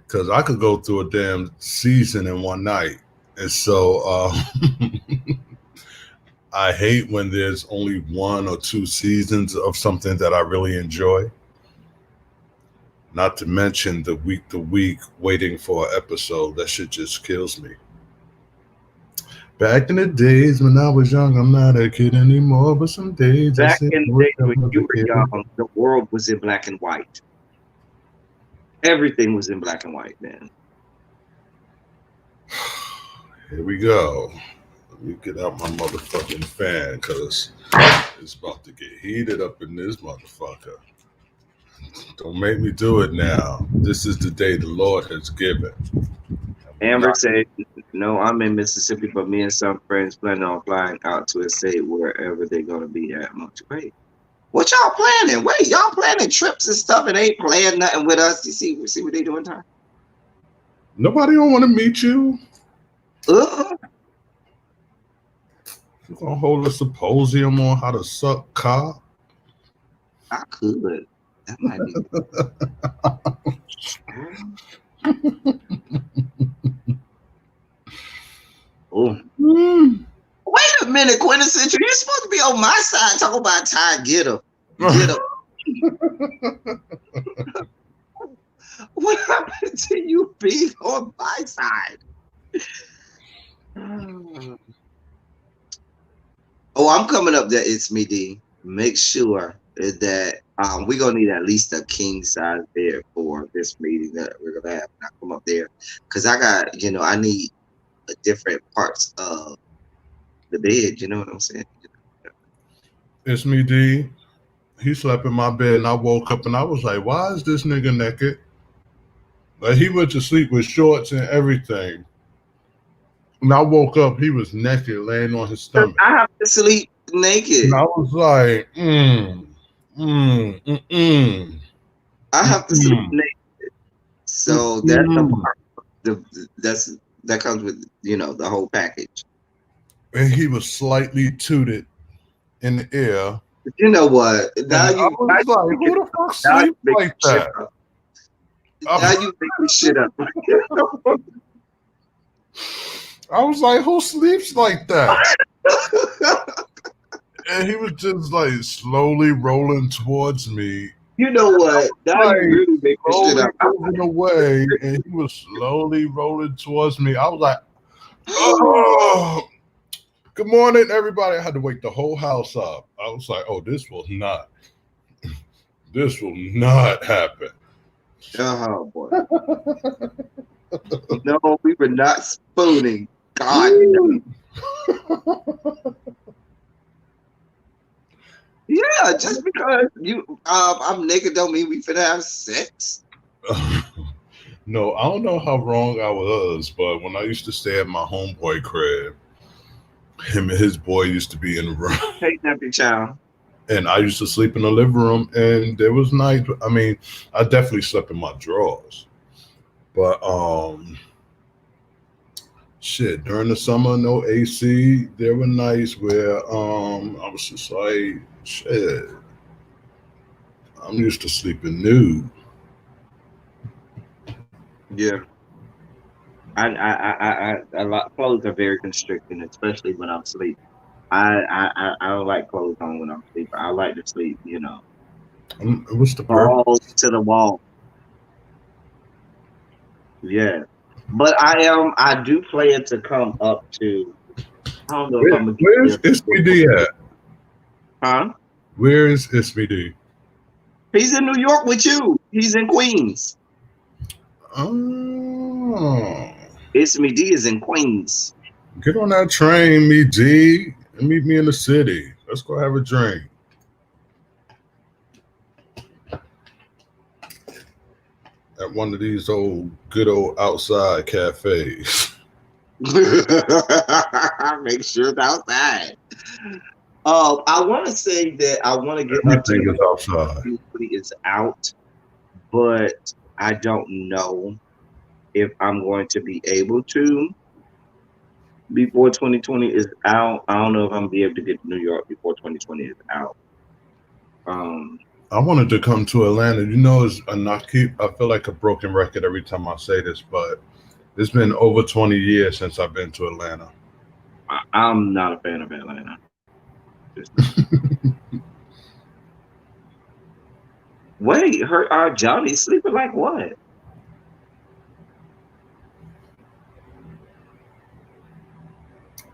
Because I could go through a damn season in one night. And so I hate when there's only one or two seasons of something that I really enjoy. Not to mention the week to week waiting for an episode. That shit just kills me. Back in the days when I was young, I'm not a kid anymore, but some days I Back say in I the was day when a you were kid. young, the world was in black and white. Everything was in black and white, man. Here we go. Let me get out my motherfucking fan because it's about to get heated up in this motherfucker. Don't make me do it now. This is the day the Lord has given. Amber said, "No, I'm in Mississippi, but me and some friends planning on flying out to a state wherever they're gonna be at." Wait, what y'all planning? Wait, y'all planning trips and stuff and ain't playing nothing with us? You see what they doing, time? Nobody don't want to meet you. Uh, You're gonna hold a symposium on how to suck cock. I could. That might be. Oh, Mm. wait a minute, Quintessential. You're supposed to be on my side. Talk about Ty. Get him. Get him. What happened to you being on my side? Oh, I'm coming up there. It's me, D. Make sure that we're gonna need at least a king size bed for this meeting that we're gonna have. When I come up there, because I got, I need different parts of the bed. You know what I'm saying? It's me, D. He slept in my bed, and I woke up, and I was like, "Why is this nigga naked?" Like he went to sleep with shorts and everything. And I woke up, he was naked, laying on his 'Cause stomach. I have to sleep And naked. I was like, I have to sleep mm, naked. So that's a mm. part. That comes with the whole package. And he was slightly tooted in the air. But you know what? And I was like, who the fuck sleeps making like shit that? up. Now you making shit up. I was like, who sleeps like that? And he was just like slowly rolling towards me. You know what? Now Like you really making shit slowly up. moving away, and he was slowly rolling towards me. I was like, oh, good morning, everybody. I had to wake the whole house up. I was like, oh, this will not happen. Oh boy. No, we were not spooning. God no. Yeah, just because I'm naked don't mean we finna have sex. No, I don't know how wrong I was, but when I used to stay at my homeboy crib, him and his boy used to be in the room. Take that your child. And I used to sleep in the living room, and there was nights. I mean, I definitely slept in my drawers, but shit. During the summer, no AC. There were nights where I was just like, shit. I'm used to sleeping nude. Yeah. A lot clothes are very constricting, especially when I'm asleep. I don't like clothes on when I'm asleep. I like to sleep, What's the balls purpose? to the wall. Yeah. But I do plan to come up to, I don't know if I'm gonna get Where's there. SVD at? Huh? Where is SVD? He's in New York with you. He's in Queens. Oh, Ismy D is in Queens. get on that train, me D, and meet me in the city. Let's go have a drink. at one of these old good old outside cafes. Make sure it's outside. I want to say that I want to get up to Everything the is outside. usually is out, but I don't know if I'm going to be able to before 2020 is out. I don't know if I'm gonna be able to get to New York before 2020 is out. Um, I wanted to come to Atlanta. You know, it's a not keep. I feel like a broken record every time I say this, but it's been over 20 years since I've been to Atlanta. I'm not a fan of Atlanta. Just not. Wait, her Johnny sleeping like what?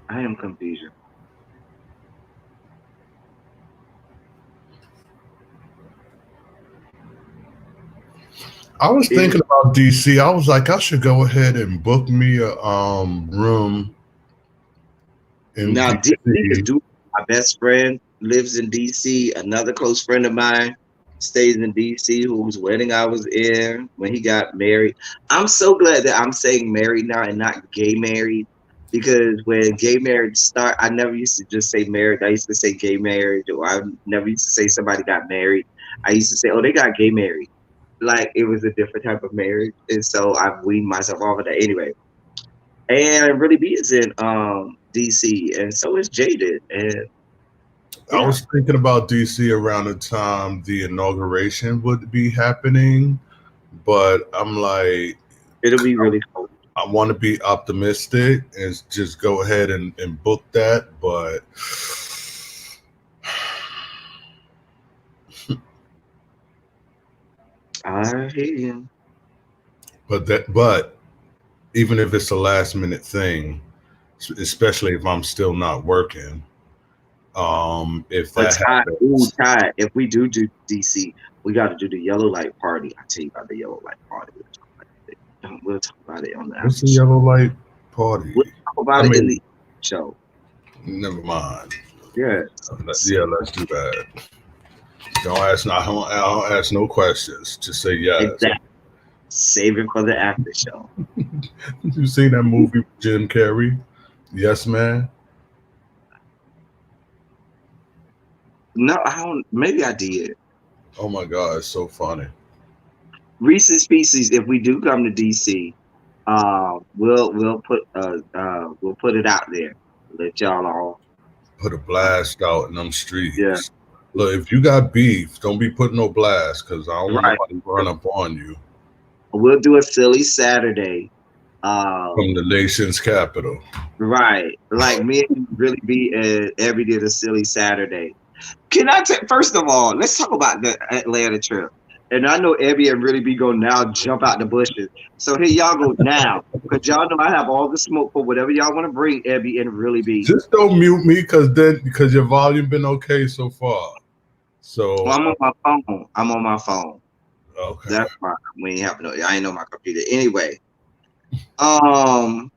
I am confused. I was Is thinking about DC. I was like, I should go ahead and book me a room in now DC is DC. doing. My best friend lives in DC. Another close friend of mine stays in DC, whose wedding I was in when he got married. I'm so glad that I'm saying married now and not gay married. Because when gay marriage start, I never used to just say married. I used to say gay marriage, or I never used to say somebody got married. I used to say, oh, they got gay married. Like it was a different type of marriage. And so I've weaned myself off of that anyway. And really B is in DC, and so is Jaded. And I yeah, was thinking about DC around the time the inauguration would be happening, but I'm like, it'll be really cool. I want to be optimistic and just go ahead and book that, but I hear you. but even if it's a last minute thing, especially if I'm still not working, if But that Ty, ooh, happens, Ty, if we do DC, we got to do the yellow light party. I tell you about the yellow light party. We'll talk about it on the what's after the show. yellow light We'll party? talk about I it in the mean, show. never mind. Yeah. Yeah, let's do that. Don't ask. I don't ask no questions. Just say yes. Exactly. Save it for the after show. You seen that movie with Jim Carrey? Yes, man. No, I don't. Maybe I did. Oh my God, it's so funny. Reese's Pieces. If we do come to DC, we'll put it out there. Let y'all all. Put a blast out in them Yeah. streets. Look, if you got beef, don't be putting no blast because I don't want Right. nobody to run up on you We'll do a silly Saturday. from the nation's capital. Right. Like me and you really be every day a silly Saturday. Can I take first of all, let's talk about the Atlanta trip. And I know Ebby and really be going now jump out the bushes. So here y'all go now. Cause y'all know I have all the smoke for whatever y'all want to bring, Ebby and really be. Just don't mute me because your volume been okay so far. Well, So I'm on my phone. I'm on my phone. okay. That's why we ain't have no I ain't know my computer. Anyway. Um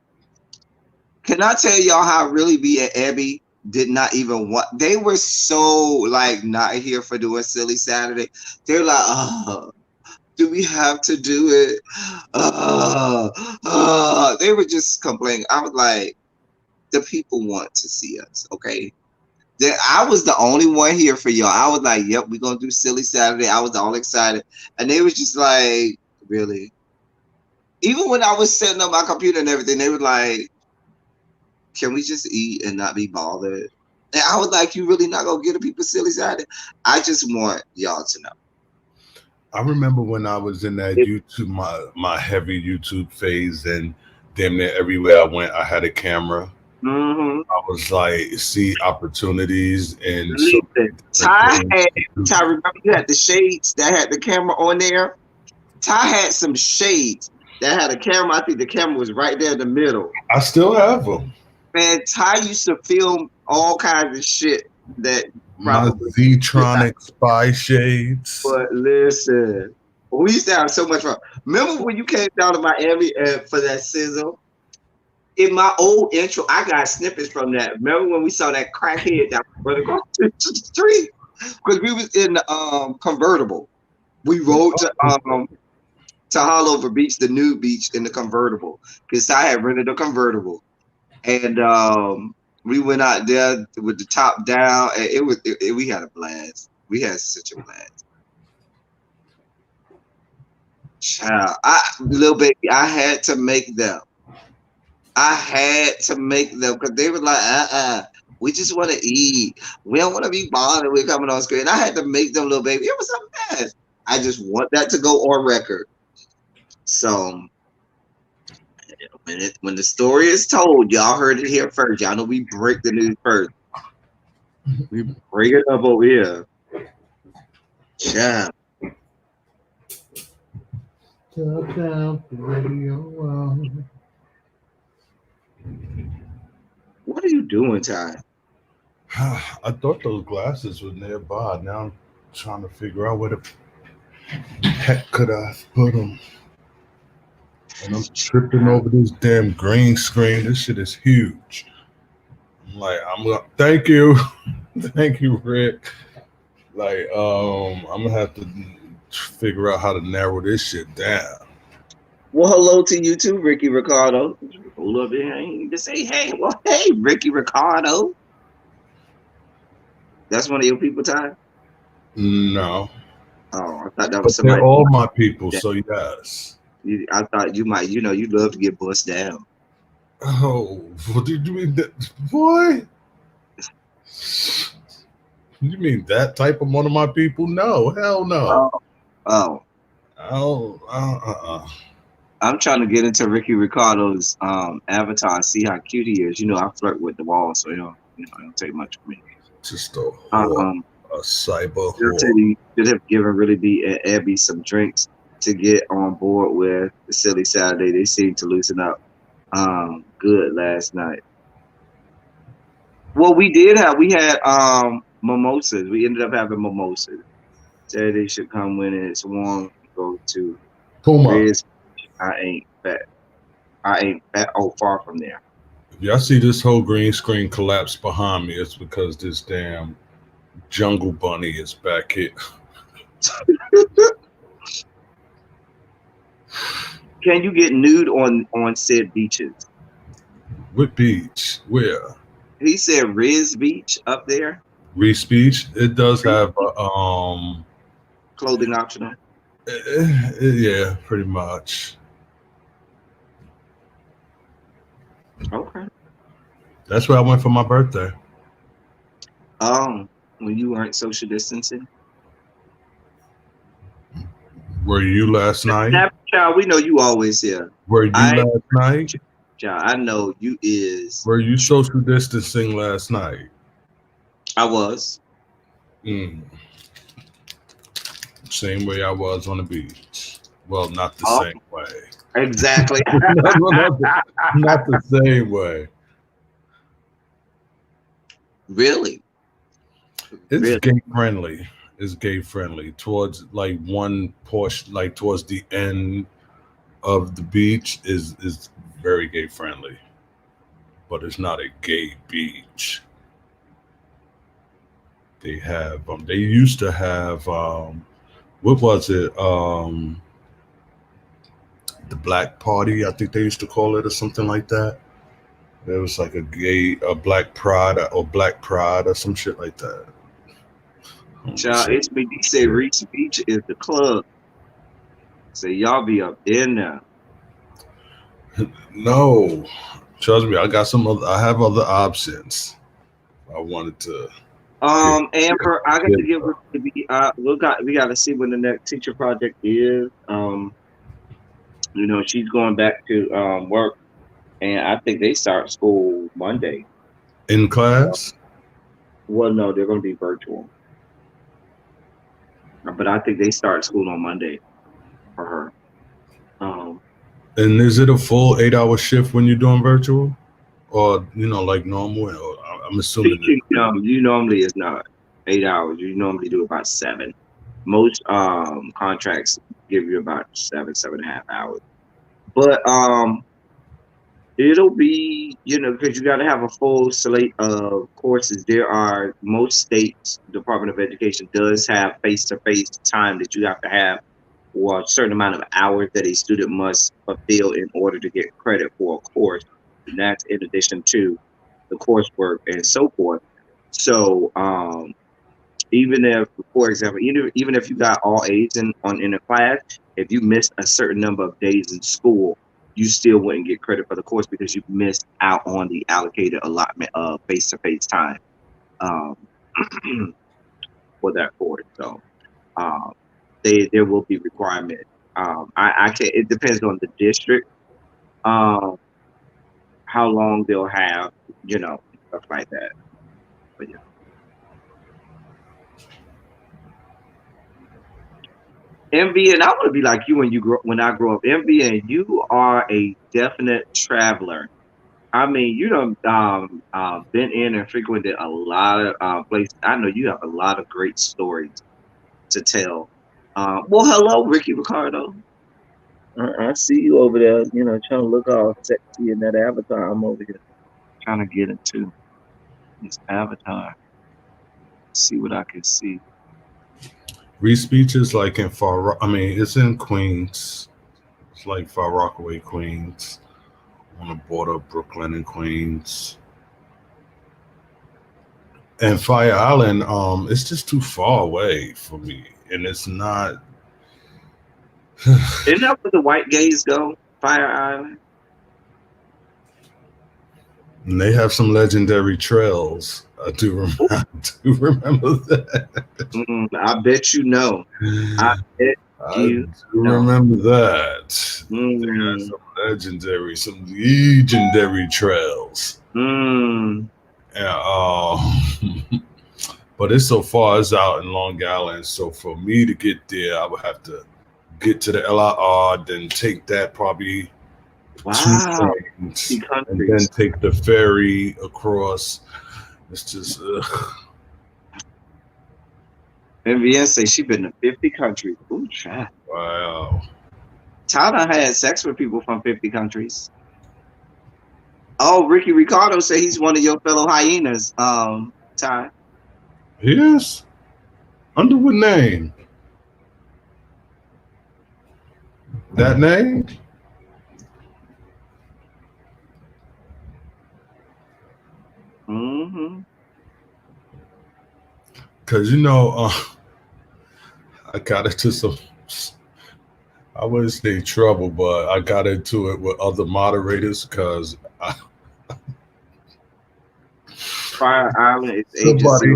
Can I tell y'all how really be and Abby did not even want? They were so like not here for doing silly Saturday. They're like, oh, do we have to do it? They were just complaining. I was like, the people want to see us, okay? Then I was the only one here for y'all. I was like, yep, we're gonna do silly Saturday. I was all excited, and they was just like, really. Even when I was setting up my computer and everything, they were like, can we just eat and not be bothered? And I was like, you really not gonna get the people silly Saturday? I just want y'all to know. I remember when I was in that If, YouTube, my heavy YouTube phase, and damn near everywhere I went, I had a camera. mm-hmm. I was like, see opportunities and so Listen, many different things. Ty, remember you had the shades that had the camera on there? Ty had some shades that had a camera. I think the camera was right there in the middle. I still have them. Man, Ty used to film all kinds of shit that My probably. Z-Tronic spy shades. But listen, we used to have so much fun. Remember when you came down to Miami for that sizzle? In my old intro, I got snippets from that. Remember when we saw that crackhead that was across the street? Because we was in the convertible. We rode to to Hollover Beach, the nude beach in the convertible, because I had rented a convertible, and we went out there with the top down, and we had a blast. We had such a blast. Child, little baby, I had to make them. I had to make them because they were like, we just want to eat. We don't want to be bothered with coming on screen. I had to make them, little baby. It was a mess. I just want that to go on record. So when the story is told, y'all heard it here first. Y'all know we break the news first. We break it up over here. Yeah. Turn down the radio. What are you doing, Ty? I thought those glasses were nearby. Now I'm trying to figure out where the heck could I put them. And I'm tripping over this damn green screen. This shit is huge. I'm like, thank you. Thank you, Rick. Like, I'm gonna have to figure out how to narrow this shit down. Well, hello to you too, Ricky Ricardo. Hold up here and just say, hey, well, hey, Ricky Ricardo. That's one of your people, Ty? No. Oh, I thought that was But somebody. they're all my people, so yes. I thought you might, you'd love to get bust down. Oh, what did you mean that, boy? You mean that type of one of my people? No, hell no. Oh. I'm trying to get into Ricky Ricardo's avatar and see how cute he is. I flirt with the wall, so it don't take much for me. Just a cyber whore. You should have given really be Abby some drinks to get on board with the Silly Saturday. They seemed to loosen up good last night. Well, we had mimosas. We ended up having mimosas. Said they should come when it's warm. Go to Riz. I ain't fat. Oh, far from there. If y'all see this whole green screen collapse behind me, it's because this damn jungle bunny is back here. Can you get nude on said beaches? What beach? Where? He said Riz Beach up there. Riz Beach. It does have clothing optional. Yeah, pretty much. Okay. That's where I went for my birthday. When you weren't social distancing. Were you last night? Child, we know you always here. Were you last night? Child, I know you is. Were you social distancing last night? I was. Same way I was on the beach. Well, not the same way. Exactly. not the same way. Really? It's gay friendly. It's gay friendly towards like one portion, like towards the end of the beach is very gay friendly, but it's not a gay beach. They have they used to have what was it? The Black Party, I think they used to call it, or something like that. There was like a Black Pride or Black Pride or some shit like that. Child, HBD say Reach Beach is the club. So y'all be up in there. No, trust me, I have other options. I wanted to. Amber, I got to give her we got to see when the next teacher project is. She's going back to work, and I think they start school Monday. In class? Well, no, they're going to be virtual. But I think they start school on Monday for her. And is it a full 8-hour shift when you're doing virtual, or like normal? Or I'm assuming you normally is not 8 hours. You normally do about 7. Most contracts give you about 7.5 hours. But it'll be because you got to have a full slate of courses. Most states, Department of Education does have face-to-face time that you have to have or a certain amount of hours that a student must fulfill in order to get credit for a course. And that's in addition to the coursework and so forth. So even if, for example, even if you got all A's in a class, if you missed a certain number of days in school, you still wouldn't get credit for the course because you missed out on the allocated allotment of face-to-face time um, for that course. So um, there will be requirement. I can. It depends on the district. Um, how long they'll have, and stuff like that. But yeah, MV, and I want to be like you when I grow up. MV, and you are a definite traveler. I mean, you done been in and frequented a lot of places. I know you have a lot of great stories to tell. Well, hello, Ricky Ricardo. I see you over there, trying to look all sexy in that avatar. I'm over here trying to get into this avatar, see what I can see. Free speech is like in Far. I mean, it's in Queens. It's like Far Rockaway, Queens, on the border of Brooklyn and Queens. And Fire Island, it's just too far away for me, and it's not. Isn't that where the white gays go? Fire Island. And they have some legendary trails. I do, I do remember that. I bet you know. I bet I you do know. remember that. They got Mm, some legendary trails. mm. Yeah, but it's so far. It's out in Long Island. So for me to get there, I would have to get to the LIR, then take that probably two Wow. trains, and then Countries. take the ferry across. It's just MVN say she been to 50 countries. Ooh, child. wow. Tyler had sex with people from 50 countries. Oh, Ricky Ricardo said he's one of your fellow hyenas, Ty. Yes. Under what name? That name? Mm-hmm. Because I got into some. I wouldn't say trouble, but I got into it with other moderators because Fire Island is agency.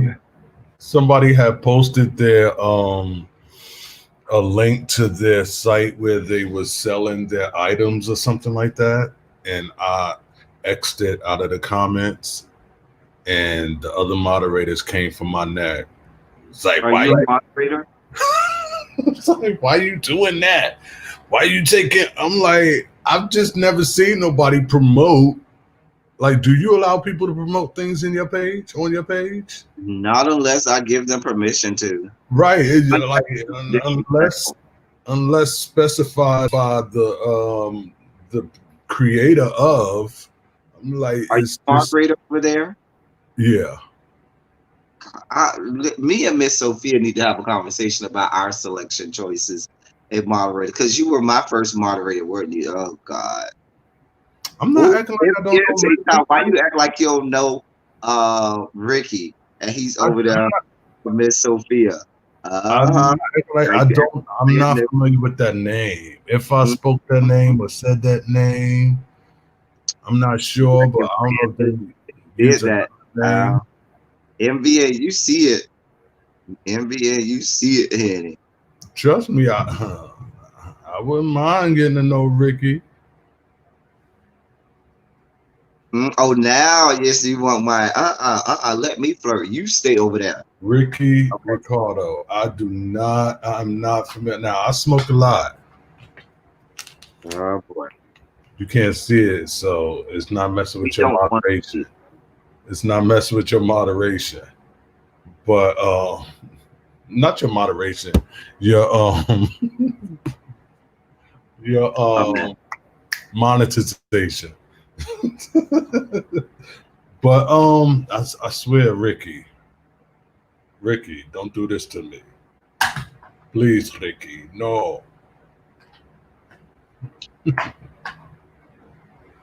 somebody had posted their a link to their site where they were selling their items or something like that, and I X'd it out of the comments, and the other moderators came for my neck. It's like, Are why? you a moderator? It's like, why you doing that? Why you taking? I'm like, I've just never seen nobody promote. Like, do you allow people to promote things in your page, on your page? Not unless I give them permission to. Right. It's Unless like it's unless specified by the creator of. I'm like, Are you it's a just moderator over there? yeah. Me and Miss Sophia need to have a conversation about our selection choices and moderator because you were my first moderator, weren't you? Oh God! I'm not acting like I don't know Ricky. Why you act like you don't know Ricky and he's over there with Miss Sophia? I'm Uh-huh. not acting like Like I that. don't. I'm not familiar with that name. If I spoke that name or said that name, I'm not sure, but I don't know if they Did use another that. name. MVA, you see it. MVA, you see it, Henny. Trust me, I wouldn't mind getting to know Ricky. Oh, now yes, you want my let me flirt. You stay over there. Ricky Okay. Ricardo. I'm not familiar. Now, I smoke a lot. Oh boy. You can't see it, so it's not messing We with your don't want to moderation. It's not messing with your moderation. But not your moderation. Your your monetization. But I swear, Ricky, don't do this to me. Please, Ricky. No.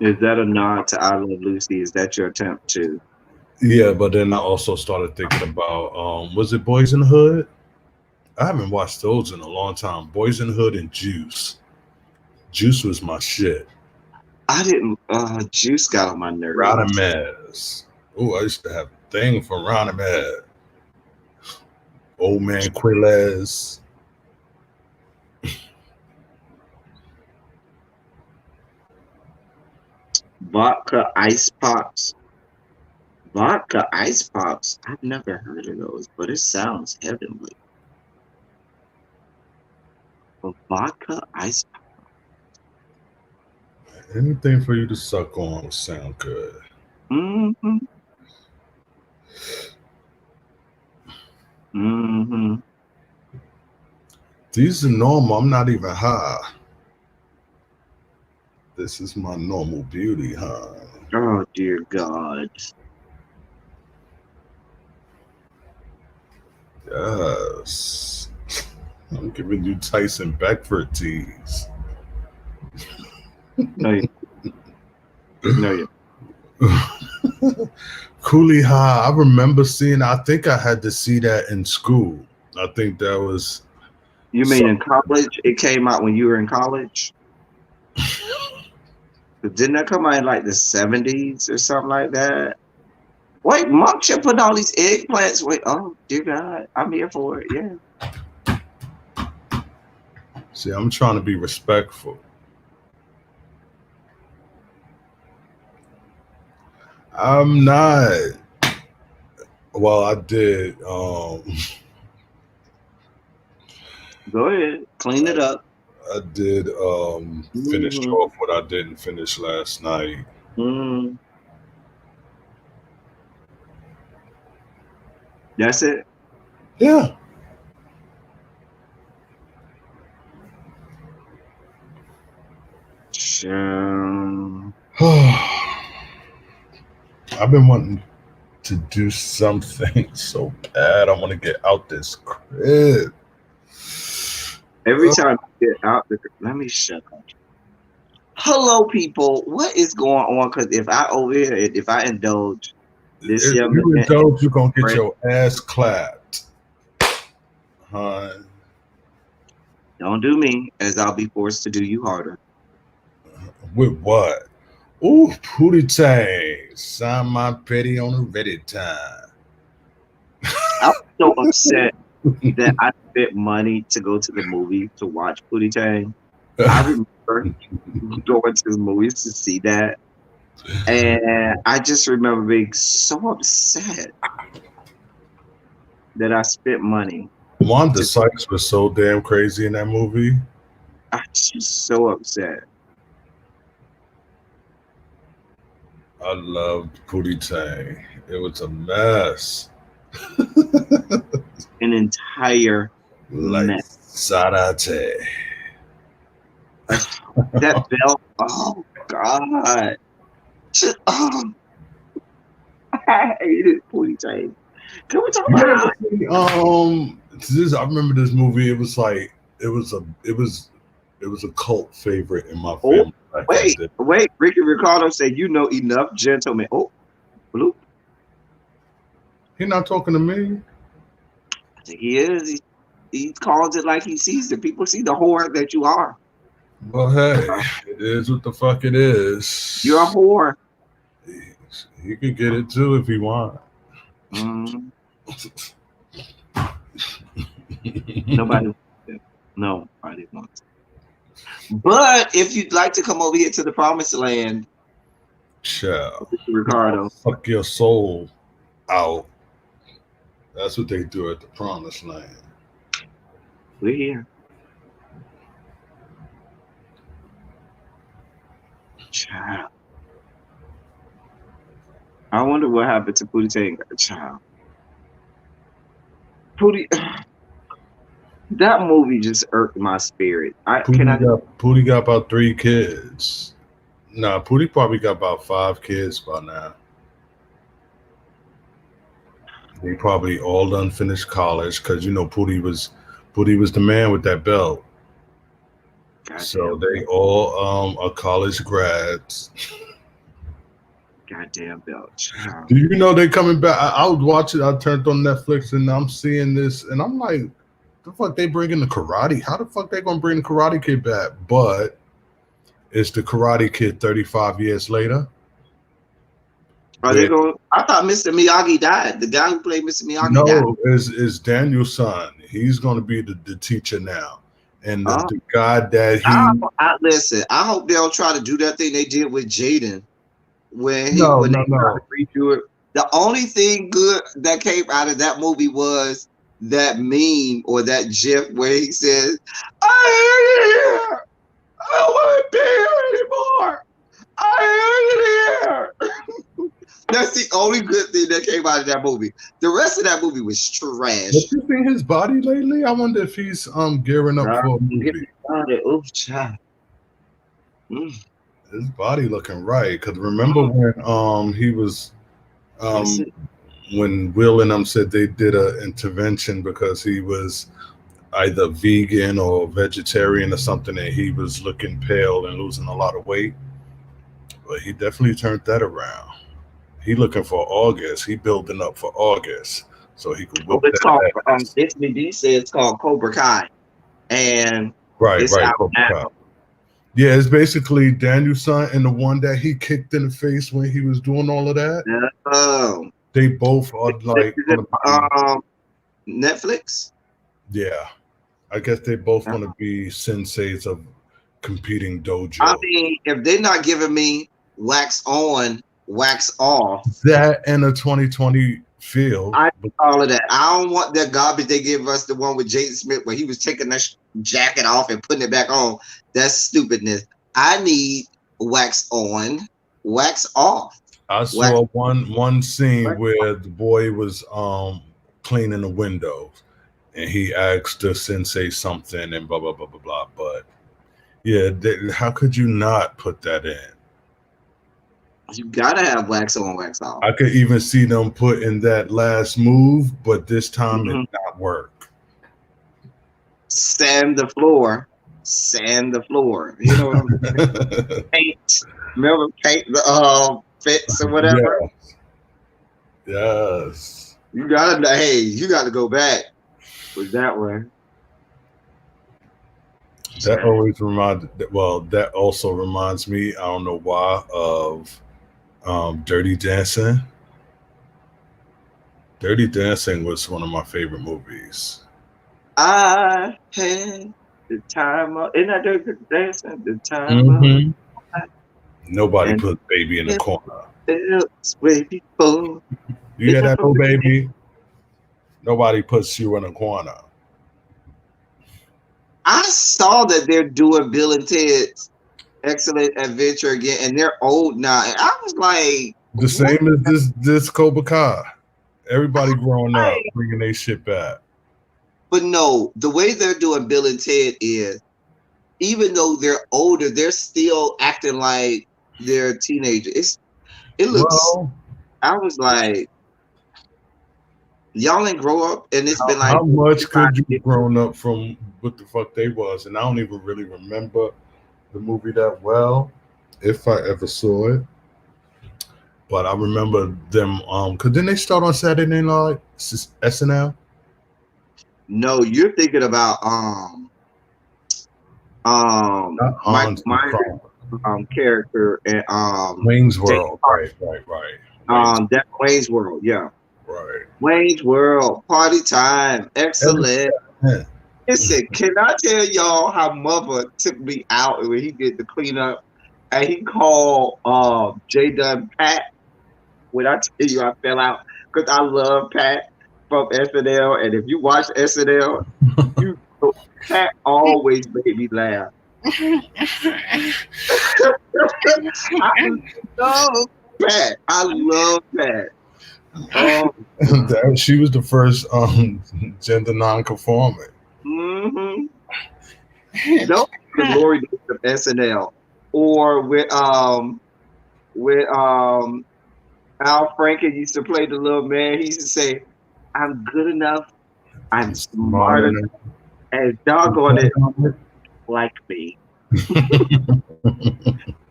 Is that a nod to I Love Lucy? Is that your attempt to? Yeah, but then I also started thinking about was it Boys in the Hood? I haven't watched those in a long time. Boys in the Hood and Juice. Juice was my shit. I didn't. Juice got on my nerves. Rodimus. Oh, I used to have a thing for Rodimus. Old Man Quiles. Vodka ice pops. Vodka ice pops. I've never heard of those, but it sounds heavenly. A vodka ice. Anything for you to suck on will sound good. Mm-hmm. Mm-hmm. These are normal. I'm not even high. This is my normal beauty, huh? Oh dear God. Yes. I'm giving you Tyson Beckford teas. No, no, you. Coolie High. I remember seeing. I think I had to see that in school. I think that was You mean in some. college? It came out when you were in college? But didn't that come out in like the 70s or something like that? Wait, Monk should put all these eggplants. Wait, oh dear God, I'm here for it. Yeah. See, I'm trying to be respectful. I'm not. Well, I did. Go ahead, clean it up. I did finish Mm-hmm. off what I didn't finish last night. Mm-hmm. That's it. Yeah. I've been wanting to do something so bad. I want to get out this crib. Every time you get out the, let me shut up. Hello, people. What is going on? Because if I over here, if I indulge this If young you man, indulge, you're gonna get friend, your ass clapped, huh? don't do me, as I'll be forced to do you harder. With what? Ooh, Pootie Tang. Sign my petty on the ready time. I'm so upset that I spent money to go to the movies to watch Pootie Tang. I remember going to the movies to see that, and I just remember being so upset that I spent money Wanda to. Sykes was so damn crazy in that movie. I was just so upset. I loved Pootie Tang. It was a mess. An entire Like mess. Sarate. That belt. Oh God. Oh, I hated Pootie Tang. Can we talk You about ever how see, this I remember this movie. It was like it was a cult favorite in my oh family back in the wait, day. wait. Ricky Ricardo said, "You know enough, gentlemen." Oh, bloop. He not talking to me. I think he is. He calls it like he sees it. People see the whore that you are. Well, hey, Uh, it is what the fuck it You're a is. whore. He could get it too if he want. Mm, nobody wants it. Nobody wants it. But if you'd like to come over here to the promised land, Child, Ricky we gonna Ricardo, fuck your soul out. That's what they do at the promised land. we're here. Child. I wonder what happened to Pootie Tang. Child. Pootie, that movie just irked my spirit. I can I Pootie got about 3 kids. Nah, Pootie probably got about 5 kids by now. They probably all done finished college because you know Pootie was the man with that belt. So Goddamn they Belch. all are college grads. Goddamn Belch. Do you know they coming back? I was watching. I turned on Netflix and I'm seeing this, and I'm like, the fuck they bringing the Karate? How the fuck they gonna bring the Karate Kid back? But it's the Karate Kid 35 years later. Are they With going? I thought Mr. Miyagi died. The guy who played Mr. Miyagi died. no, is Daniel's son. He's gonna be the teacher now, and Oh, the guy that he listen. I hope they don't try to do that thing they did with Jaden no when no they tried to no redo it. The only thing good that came out of that movie was that meme or that GIF where he says, "I hate it here. I don't want to be here anymore. I hate it here." That's the only good thing that came out of that movie. The rest of that movie was Have trash. you seen his body lately? I wonder if he's gearing up for a Get movie. me started. Oh, child. Mm, His body looking right. Cause remember when he was yes, um when Will and them said they did a intervention because he was either vegan or vegetarian or something, and he was looking pale and losing a lot of weight. But he definitely turned that around. He looking for August. He building up for August so he could oh, whip it's called that ass. SBD says it's called Cobra Kai, and Right, it's right, out Cobra Kai. now. Yeah, it's basically Daniel's son and the one that he kicked in the face when he was doing all of that. Oh, They both are is like it gonna be, Netflix? yeah. I guess they both Uh, want to be senseis of competing I dojo. mean, if they're not giving me wax on, wax off, That and a 2020 feel. I But all of that. I don't want that garbage they give us. The one with Jaden Smith where he was taking that jacket off and putting it back on. That's stupidness. I need wax on, wax off. I Wax. saw one scene Wax. where the boy was cleaning the windows and he asked the sensei something and blah blah blah blah blah. But yeah, how could you not put that in? You gotta have wax on, wax off. I could even see them put in that last move, but this time it Mm-hmm. not work. Sand the floor. Sand the floor. You know what I'm saying? Paint. Remember paint the fits or whatever. Yeah, yes. You gotta hey, you gotta go back with that one. That always reminds. Well, that also reminds me. I don't know why of Dirty Dancing. Dirty Dancing was one of my favorite movies. I had the time of isn't that Dirty Dancing? The time of Mm-hmm. Nobody and put baby in the corner. it's way before. You Is hear that that, from oh baby? Nobody puts you in a corner. I saw that they're doing Bill and Ted's Excellent Adventure again, and they're old now. And I was like, The what? same as this Cobra Kai. Everybody growing up, bringing their shit back. But no, the way they're doing Bill and Ted is, even though they're older, they're still acting like they're teenagers. It looks. Well, I was like, y'all ain't grow up, and it's been like how much 5 could you years. have grown up from what the fuck they was? And I don't even really remember the movie that well, if I ever saw it. But I remember them. Cause didn't they start on Saturday Night SNL? No, you're thinking about Not Mike Hans and Myers Frank. character and Wayne's James World. Right. Wayne's, that Wayne's World, yeah. right. Wayne's World, party time, excellent. Every- Listen, can I tell y'all how mother took me out when he did the cleanup and he called J Dunn Pat when I tell you I fell out because I love Pat from SNL, and if you watch SNL, you know, Pat always made me laugh. I love Pat. I love Pat. Oh, She was the first gender non-conforming. mm-hmm. Those are the glory days of SNL. Or with Al Franken used to play the little man. He used to say, "I'm good enough. I'm smart enough, and doggone it, like me."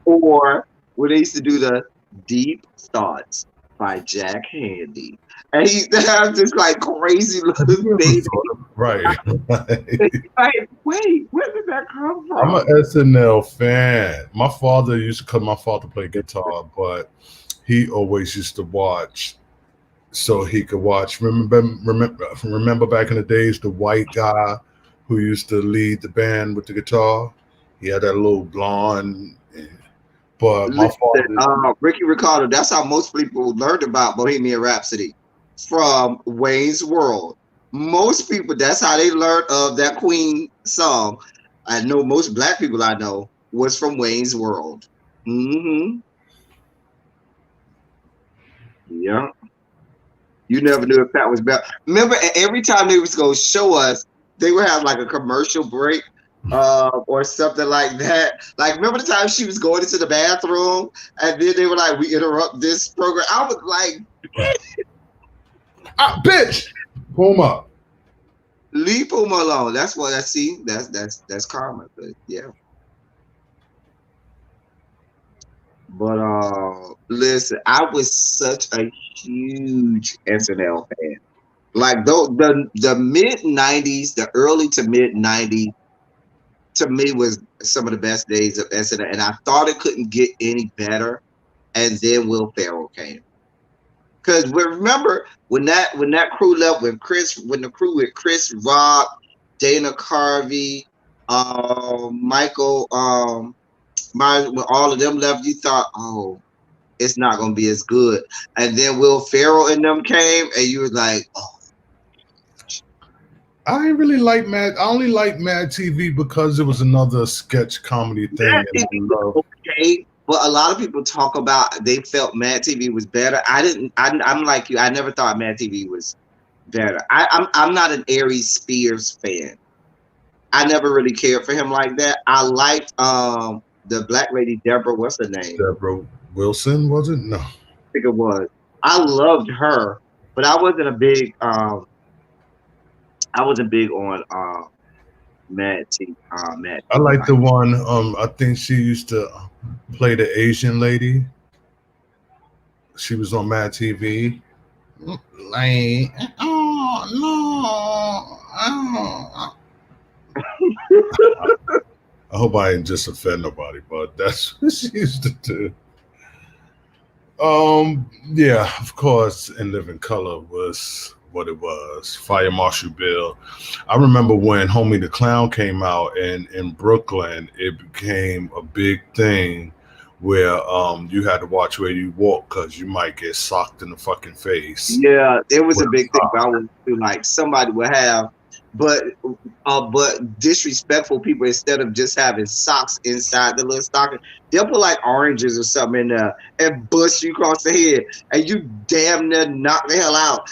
Or when they used to do the Deep Thoughts by Jack Handy. And he used to have this like crazy Have little you ever thing. thought of right? Like, wait, where did that come I'm an from? SNL fan. My father used to, cause my father played guitar, but he always used to watch so he could watch. Remember back in the days, the white guy who used to lead the band with the guitar. He had that little blonde. But my Listen, father, Ricky Ricardo, that's how most people learned about Bohemian Rhapsody from Wayne's World. Most people, that's how they learned of that Queen song. I know most black people I know was from Wayne's World. Hmm. Yeah. You never knew if that was better. Remember, every time they was going to show us, they would have like a commercial break or something like that. Like, remember the time she was going into the bathroom and then they were like, we interrupt this program? I was like, bitch, pull him up. leave him alone. That's what I see. That's karma. But yeah. But listen, I was such a huge SNL fan. Like the mid 90s, the early to mid 90s to me was some of the best days of SNL, and I thought it couldn't get any better. And then Will Ferrell came, because remember when that crew left, when the crew with Chris Rock, Dana Carvey, Michael, when all of them left, you thought, oh, it's not gonna be as good. And then Will Ferrell and them came, and you were like, oh, I ain't really like Mad. I only like Mad TV because it was another sketch comedy thing, Mad and TV I love. was okay, but a lot of people talk about they felt Mad TV was better. I didn't. I'm like you. I never thought Mad TV was better. I'm not an Aries Spears fan. I never really cared for him like that. I liked the black lady Deborah. What's her name? Deborah Wilson, was it? No. I think it was. I loved her, but I wasn't a big I wasn't big on Mad I TV like like the one. I think she used to play the Asian lady. She was on Mad TV. Like, oh no, oh. I hope I ain't just offend nobody, but that's what she used to do. Yeah, of course, In Living Color was what it was. Fire Marshal Bill. I remember when Homie the Clown came out in Brooklyn, it became a big thing where you had to watch where you walk because you might get socked in the fucking face. Yeah, it was With a a big thing. But I sock. would feel like somebody would have, but disrespectful people, instead of just having socks inside the little stocking, they'll put like oranges or something in there and bust you across the head, and you damn near knock the hell out.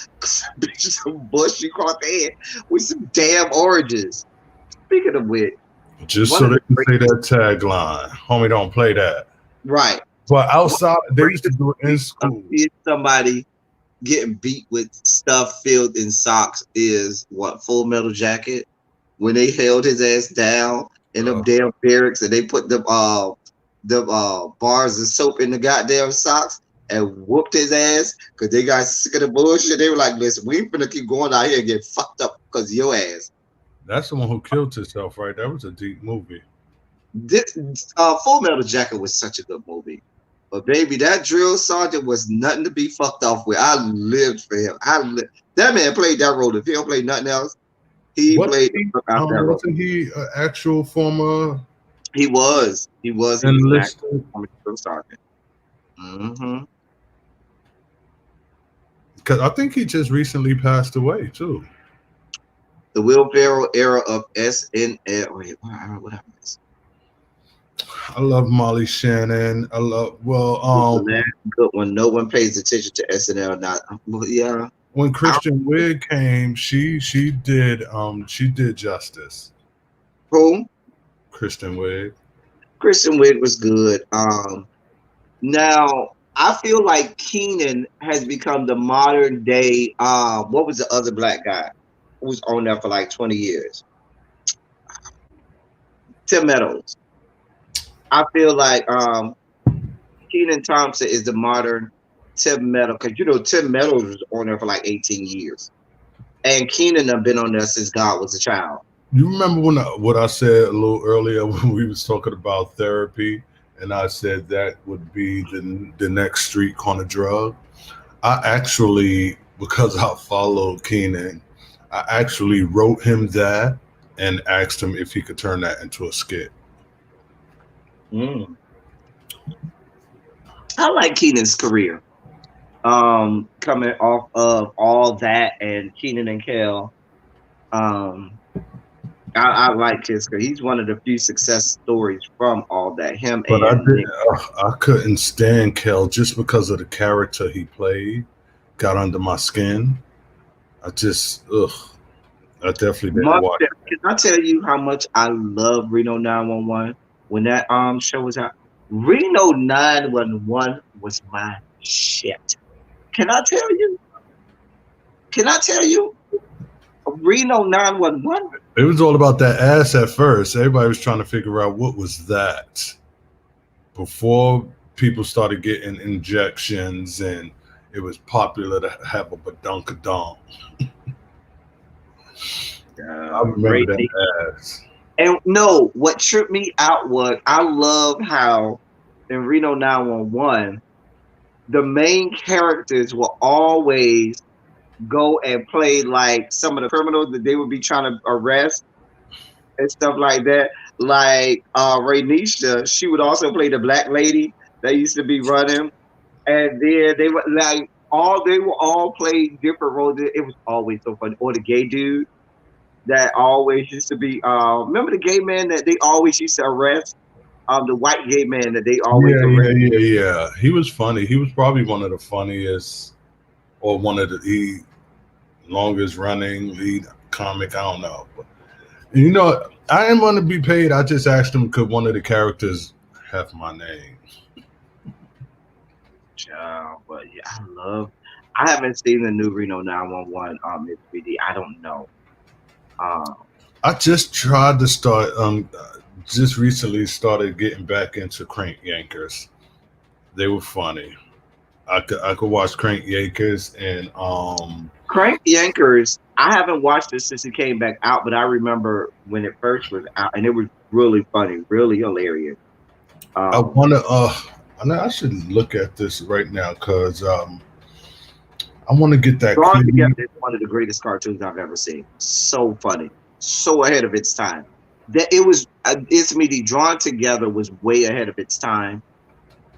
Bitches will bust you across the head with some damn oranges. Speaking of which, Just one so of they the can great, say that tagline. Homie, don't play that. right, But one of outside, the they used to greatest do it in movies of school. seeing somebody getting beat with stuff filled in socks is what, Full Metal Jacket, when they held his ass down in them Uh, damn barracks and they put the bars of soap in the goddamn socks and whooped his ass because they got sick of the bullshit. They were like, listen, we ain't finna keep going out here and get fucked up because of your ass. that's the one who killed himself, right? That was a deep movie. This Full Metal Jacket was such a good movie. But baby, that drill sergeant was nothing to be fucked off with. I lived for him. That man played that role. If he don't play nothing else, he What played the he? fuck out that role. Wasn't he an actual former He was an actor enlisted? from drill sergeant. Hmm. Because I think he just recently passed away too. The Will Ferrell era of SNL. Wait, what happened? I love Molly Shannon. I love This is the last good one. No one pays attention to SNL. Not, well, yeah. when I, Christian Wiig came, she did justice. who? Christian Wiig. Kristen Wiig was good. Now I feel like Keenan has become the modern day. What was the other black guy who was on there for like 20 years? Tim Meadows. I feel like Kenan Thompson is the modern Tim Meadows, because you know Tim Meadows was on there for like 18 years, and Kenan have been on there since God was a child. You remember what I said a little earlier when we was talking about therapy, and I said that would be the next street corner drug. I actually, because I followed Keenan, I actually wrote him that and asked him if he could turn that into a skit. Mm. I like Keenan's career. Coming off of all that and Keenan and Kel, um, I like his career. He's one of the few success stories from all that. Him But I and did, Nick. I couldn't stand Kel just because of the character he played. Got under my skin. I just, ugh. I definitely didn't watch. Can I tell you how much I love Reno 911 when that show was out? Reno 911 was my shit. Can I tell you? Can I tell you? Reno 911. It was all about that ass at first. Everybody was trying to figure out what was that before people started getting injections and it was popular to have a badunkadonk. I remember Great. that ass. And no, what tripped me out was I love how in Reno 911, the main characters will always go and play like some of the criminals that they would be trying to arrest and stuff like that. Like Raynisha, she would also play the black lady that used to be running. And then they were like they were all play different roles. It was always so funny. Or the gay dude that always used to be remember the gay man that they always used to arrest? The white gay man that they always arrest. Yeah. He was funny. He was probably one of the funniest or one of the longest running lead comic. I don't know. But, I didn't want to be paid. I just asked him, could one of the characters have my name? But yeah, I haven't seen the new Reno 911 DVD. I don't know. I just tried to start just recently started getting back into Crank Yankers. They were funny. I could watch Crank Yankers and Crank Yankers. I haven't watched it since it came back out, but I remember when it first was out, and it was really funny, really hilarious. I wanna I should look at this right now because I want to get that. Drawn Together is one of the greatest cartoons I've ever seen. So funny, so ahead of its time. That it was, it's me. The Drawn Together was way ahead of its time,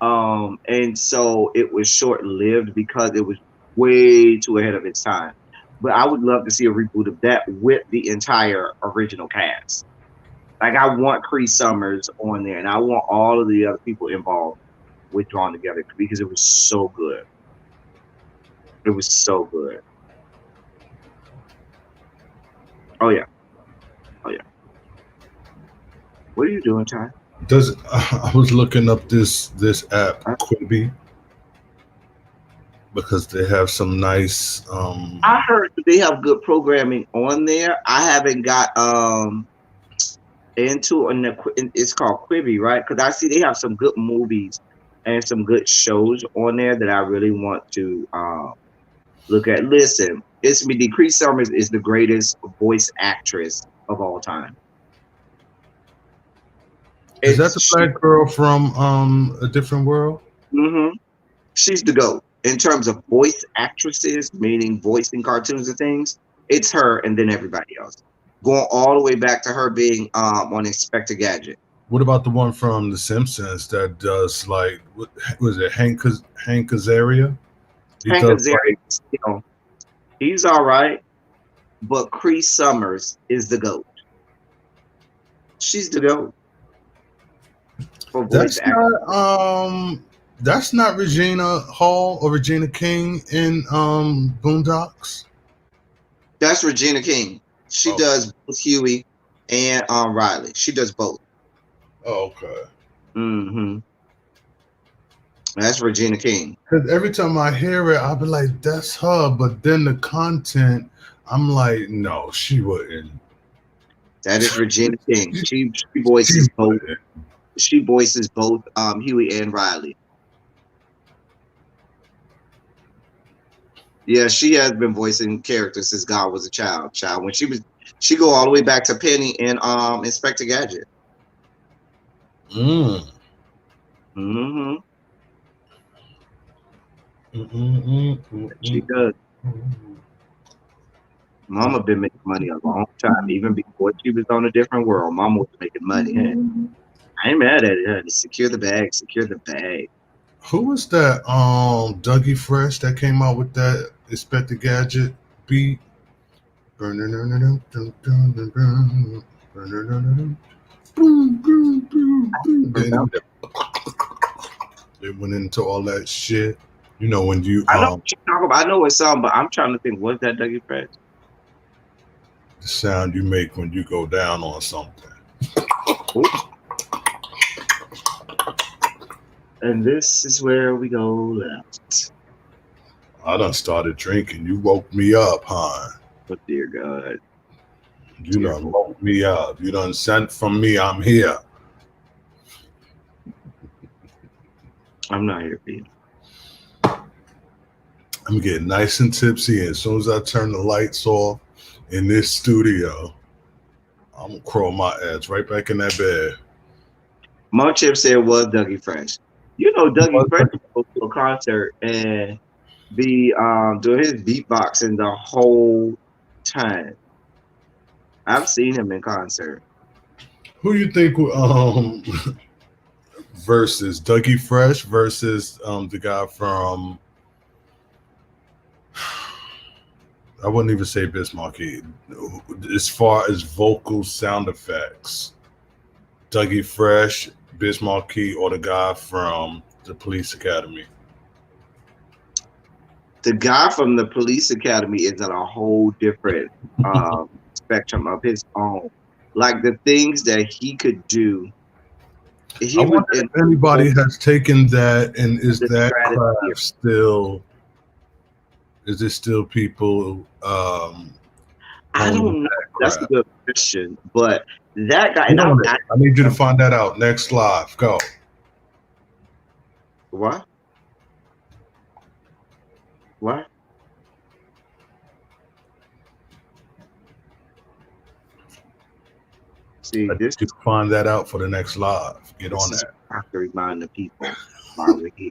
and so it was short lived because it was way too ahead of its time. But I would love to see a reboot of that with the entire original cast. Like I want Cree Summers on there, and I want all of the other people involved with Drawn Together because it was so good. It was so good. Oh yeah. Oh yeah. What are you doing, Ty? I was looking up this app Quibi because they have some nice. I heard they have good programming on there. I haven't got into it's called Quibi, right? Because I see they have some good movies and some good shows on there that I really want to look at. Listen, it's me. Cree Summers is the greatest voice actress of all time. Is that the black girl from A Different World? Mm-hmm. She's the GOAT in terms of voice actresses, meaning voicing cartoons and things. It's her, and then everybody else. Going all the way back to her being on Inspector Gadget. What about the one from The Simpsons that does like what was it Hank Azaria? Hank Azaria, he's all right, but Cree Summers is the GOAT. She's the GOAT. That's not Regina Hall or Regina King in Boondocks. That's Regina King. She does both Huey and Riley. She does both. Oh, okay. Mm-hmm. That's Regina King. Because every time I hear it, I'll be like, that's her. But then the content, I'm like, no, she wouldn't. That is Regina King. She voices both. She voices both Huey and Riley. Yeah, she has been voicing characters since God was a child. Child, when she go all the way back to Penny and Inspector Gadget. Mm. Hmm. Mm, mm, mm, mm, She mm, does. mm. Mama been making money a long time, even before she was on a different world. Mama was making money. Hey, I ain't mad at it. Honey. Secure the bag. Secure the bag. Who was that? Dougie Fresh that came out with that Inspector Gadget beat. Then Remember? they went into all that shit. You know when you I know what you talk about. I know it's some, but I'm trying to think. Was that Dougie Fresh? the sound you make when you go down on something. Ooh. And this is where we go left. I done started drinking. You woke me up, huh? But dear God, You dear done Lord, woke me up. You done sent from me. I'm here. I'm not here for you. I'm getting nice and tipsy. And as soon as I turn the lights off in this studio, I'm gonna crawl my ass right back in that bed. Chip said it was Dougie Fresh. You know, Dougie Fresh would go to a concert and be doing his beatboxing the whole time. I've seen him in concert. Who you think versus Dougie Fresh versus the guy from I wouldn't even say Bismarck. As far as vocal sound effects, Dougie Fresh, Bismarck, or the guy from the Police Academy. The guy from the Police Academy is on a whole different spectrum of his own. Like the things that he could do, I he was wonder in if anybody has taken that and is the that stratosphere. craft still? Is it still people I owning don't know. that That's a craft? good question, but that guy You and know it. I I need you to find that out next live. Go. what what see I need this you to find that out for the next live. Get this on is that. what I have to remind the people why we're here.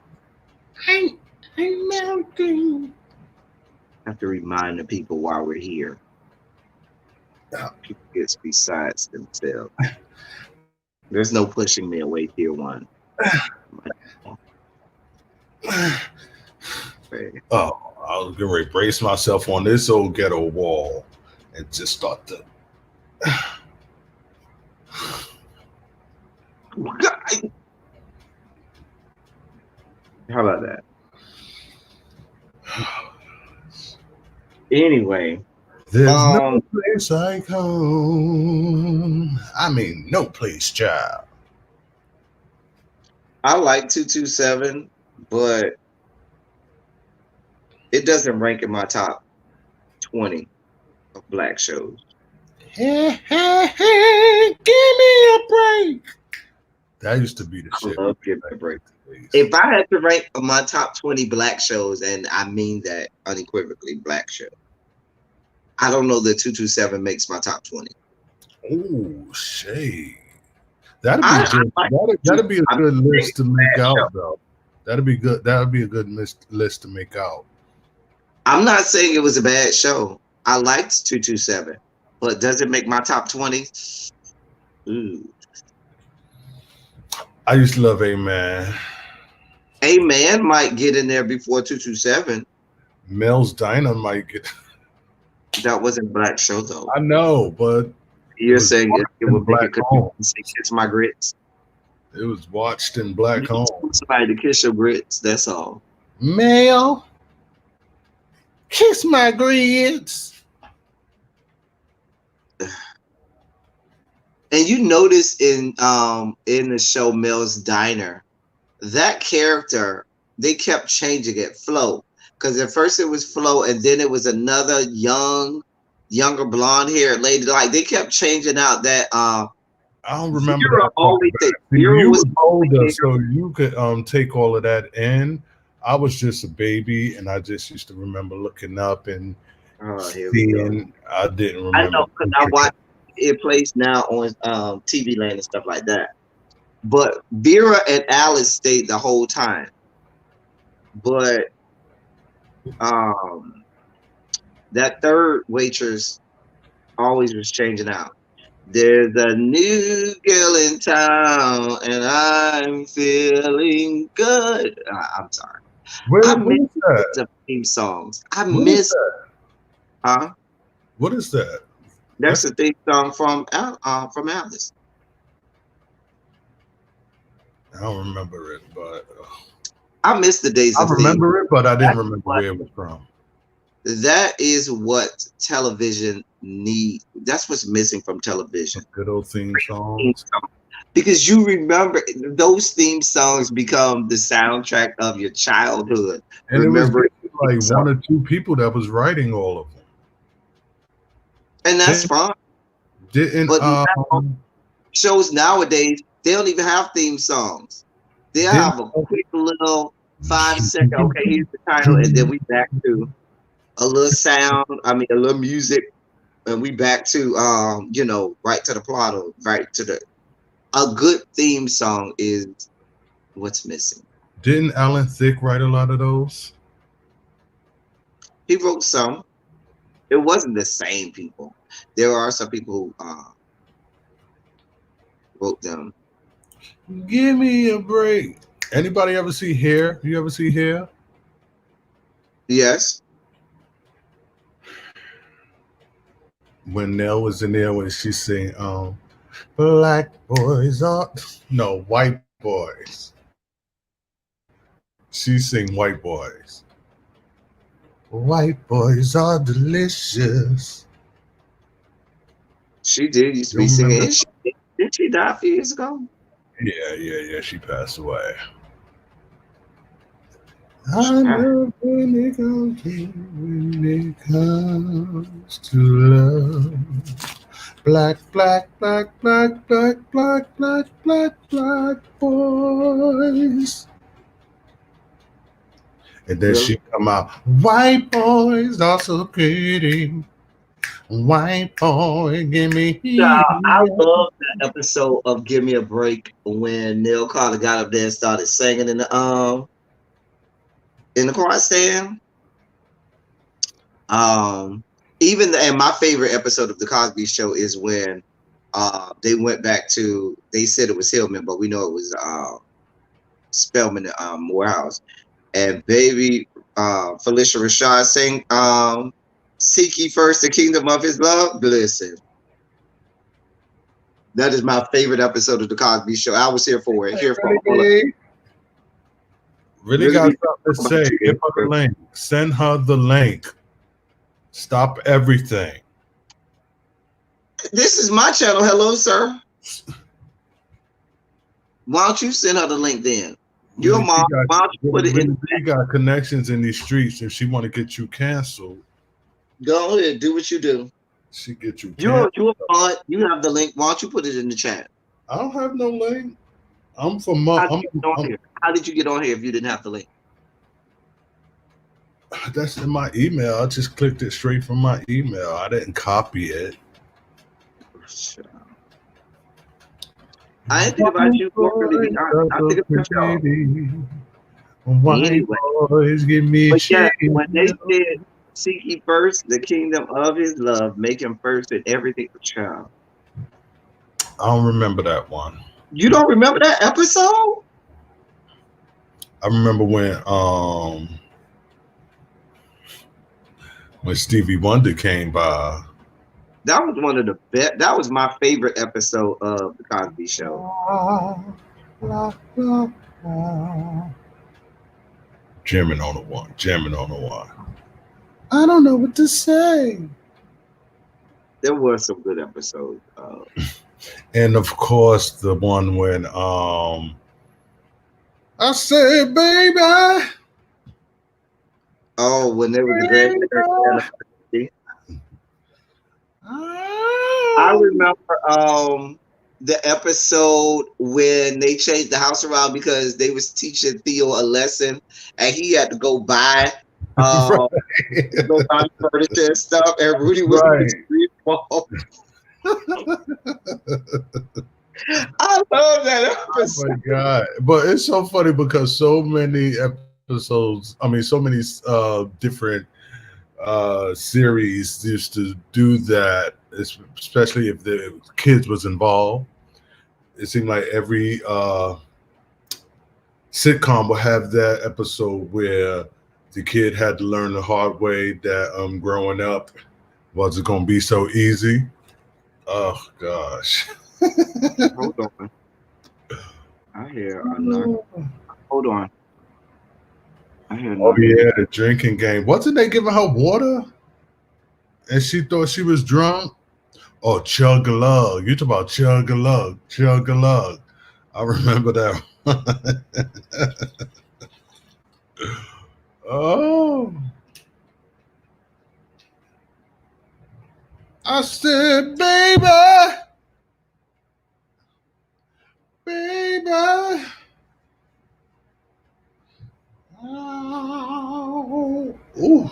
I'm melting. I have to remind the people why we're here. People gets besides themselves. There's no pushing me away, tier one. Oh, I was going to brace myself on this old ghetto wall and just start to. How about that? Anyway, There's no place like home. I mean, no place, child. I like 227, but it doesn't rank in my top 20 of black shows. Hey, hey, hey, give me a break. That used to be the I shit. love Give Me a Break. If I had to rank my top 20 black shows, and I mean that unequivocally, black show, I don't know that 227 makes my top 20. Oh, shade. That'd be I good. like That'd be a I'm good list to make show. out, though. That'd be good. That'd be a good list to make out. I'm not saying it was a bad show. I liked 227, but does it make my top 20? Ooh. I used to love A-Man. A-Man might get in there before 227. Mel's Diner might get. That wasn't a black show though. I know, but You're saying it would make it home. kiss my grits. It was watched in black home. Somebody to kiss your grits. That's all. Mel, kiss my grits. And you notice in the show Mel's Diner, that character, they kept changing it, Flo. Because at first it was Flo, and then it was another younger blonde haired lady. Like they kept changing out that I don't remember Vera that part. always said See, Vera you was was always older, there. so you could take all of that in. I was just a baby, and I just used to remember looking up and Oh, here we go. seeing. I didn't I remember know the because I watch intricate. it plays now on TV Land and stuff like that. But Vera and Alice stayed the whole time. But um, that third waitress always was changing out. There's a new girl in town, and I'm feeling good. I'm sorry. I What miss is that? the theme songs. I What is miss, that? huh? What is that? That's That's the theme song from Alice. I don't remember it, but I miss the days I of theme. remember it, but I didn't That's remember what where it was from. that is what television needs. That's what's missing from television. Some good old theme Theme songs. song. Because you remember those theme songs become the soundtrack of your childhood. And it was Remember usually theme like song. one or two people that was writing all of them. And that's Didn't fine. didn't But now, shows nowadays, they don't even have theme songs. They'll didn't have a quick little 5 second, okay, here's the title, and then we back to a little sound, a little music, and we back to right to the plot or right to the a good theme song is what's missing. didn't Alan Thicke write a lot of those? He wrote some. It wasn't the same people. There are some people who wrote them. Give me a break. Anybody ever see Hair? You ever see Hair? Yes. When Nell was in there when she sang Black boys are no white boys. She sing white boys. White boys are delicious. She did used to You be don't singing. remember? Did she die a few years ago? Yeah. She passed away. She I passed. know when it comes to love. Black boys. And then Really? she come out, white boys are so pretty. White boy, give me So here. I love that episode of Give Me a Break when Neil Carter got up there and started singing in the choir stand. Um, and my favorite episode of the Cosby Show is when they went back to they said it was Hillman, but we know it was Spelman Morehouse. And baby Felicia Rashad sang Seek Ye First the Kingdom of His Love. Listen, that is my favorite episode of the Cosby Show. I was here for it. Here for all of it. Really Really got be something to talking about say. Give her the you. link. Send her the link. Stop everything. This is my channel. Hello, sir. Why don't you send her the link then? Your Willie mom, D got, why don't you put it in? Willie D got connections in these streets, and she want to get you canceled. Go ahead, do what you do. She get you You're canceled. you have the link. Why don't you put it in the chat? I don't have no link. I'm How did you get on here? How did you get on here if you didn't have the link? That's in my email. I just clicked it straight from my email. I didn't copy it. I ain't think about you. Really, I think about y'all. White Anyway, boys give me but yeah, shame. when they said seek ye first the kingdom of his love, make him first in everything, child. I don't remember that one. You don't remember that episode? I remember when Stevie Wonder came by. That was one of the best. That was my favorite episode of the Cosby Show. Jamming on the one. Jamming on the one. I don't know what to say. There were some good episodes. And of course, the one when I said, baby. Oh, when they were the grandparents. I remember the episode when they changed the house around because they was teaching Theo a lesson and he had to go buy uh furniture and stuff and Rudy was Right. I love that Oh episode. my god! But it's so funny because so many episodes. I mean, so many different series used to do that, especially if the kids was involved. It seemed like every sitcom will have that episode where the kid had to learn the hard way that growing up wasn't going to be so easy. Oh gosh. Hold on. I hear another. Hold on. I hear Oh another. yeah, the drinking game. Wasn't they giving her water? And she thought she was drunk? Oh, chug a lug. You talk about chug a lug, chug a lug. I remember that one. Oh. I said, baby, baby. Oh. Ooh.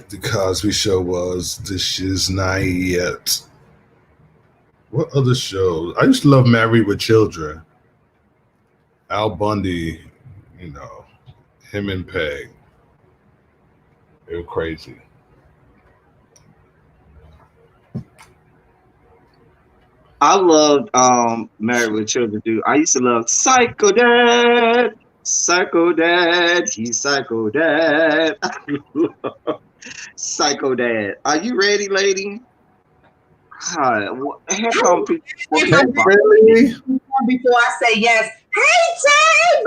The Cosby Show was This Is Not Yet. What other shows? I used to love Married with Children. Al Bundy, you know, him and Peg. They were crazy. I loved Married with Children dude. I used to love Psycho Dad. Psycho Dad, he's Psycho Dad. Psycho Dad. Are you ready, lady? Hi. Here come people. Really? Before I say yes, hey Tay,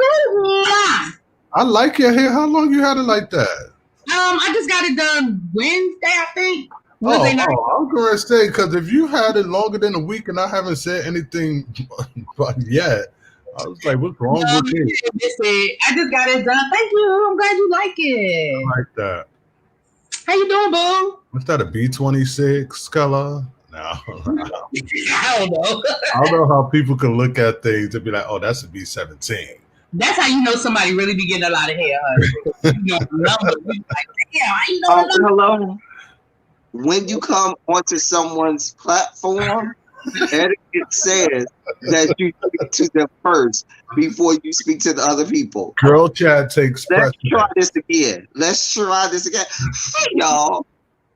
I like your hair. How long you had it like that? I just got it done Wednesday, I think. Oh, Wednesday night. I was gonna say because if you had it longer than a week and I haven't said anything yet, I was like, "What's wrong with me?" I just got it done. Thank you. I'm glad you like it. I like that. How you doing, boo? What's that? A B26 color? No, I don't know. I don't know how people can look at things and be like, "Oh, that's a B17." That's how you know somebody really be getting a lot of hair, honey. You know, numbers. You like, damn, I ain't know the numbers. Hello. When you come onto someone's platform, etiquette says that you speak to them first before you speak to the other people. Girl chat takes Let's precedence. try this again. Hey, y'all.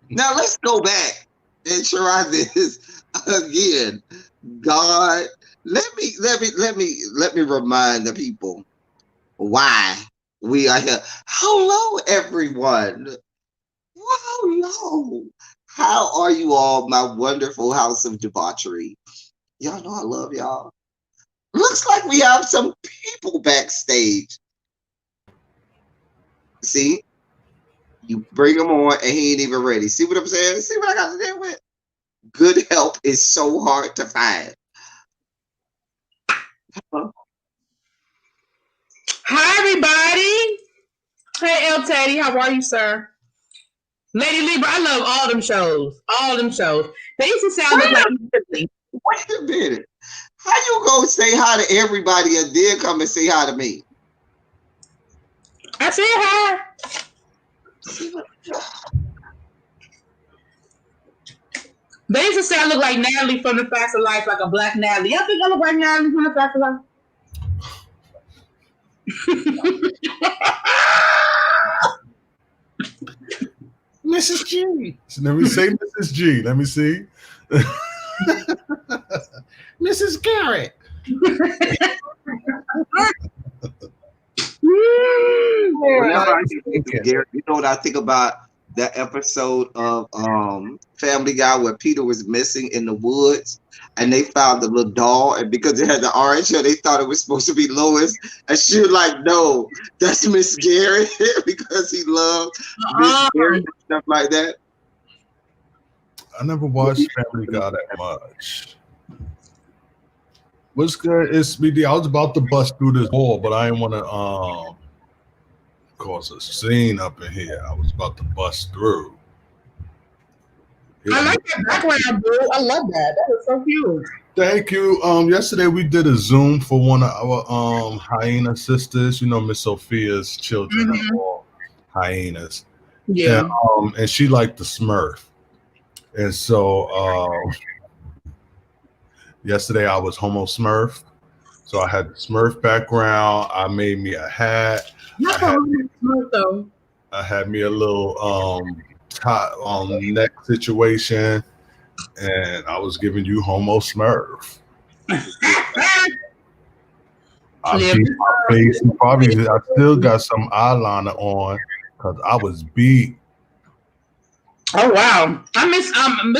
Now let's go back and try this again. God, let me remind the people why we are here. Hello, everyone. Hello. How are you all, my wonderful house of debauchery? Y'all know I love y'all. Looks like we have some people backstage. See? You bring him on and he ain't even ready. See what I'm saying? See what I got to deal with? Good help is so hard to find. Hello? Hi, everybody. Hey, El Teddy, how are you, sir? Lady Libra, I love all them shows. All them shows. They used to sound like. Wait a minute. How you gonna say hi to everybody and then come and say hi to me? I said hi. They used to say I look like Natalie from The Facts of Life, like a black Natalie. I think I look like Natalie from The Facts of Life. Mrs. G. Let me say Mrs. G. Let me see. Mrs. Garrett. Whenever I think of Garrett, you know what I think about? That episode of Family Guy where Peter was missing in the woods and they found the little doll, and because it had the orange hair, they thought it was supposed to be Lois, and she was like, "No, that's Miss Garrett," because he loved Miss Garrett and stuff like that. I never watched Family Guy that much. What's good? It's BD. I was about to bust through this wall, but I didn't want to cause a scene up in here. I was about to bust through. I like that background, dude. I love that. That was so cute. Thank you. Yesterday we did a Zoom for one of our hyena sisters. You know, Miss Sophia's children are all hyenas. Yeah. And she liked the Smurf. And so yesterday I was Homo Smurf. So I had the Smurf background. I made me a hat. I had me a little top neck situation. And I was giving you Homo Smurf. I beat my face. I still got some eyeliner on because I was beat. Oh wow! I miss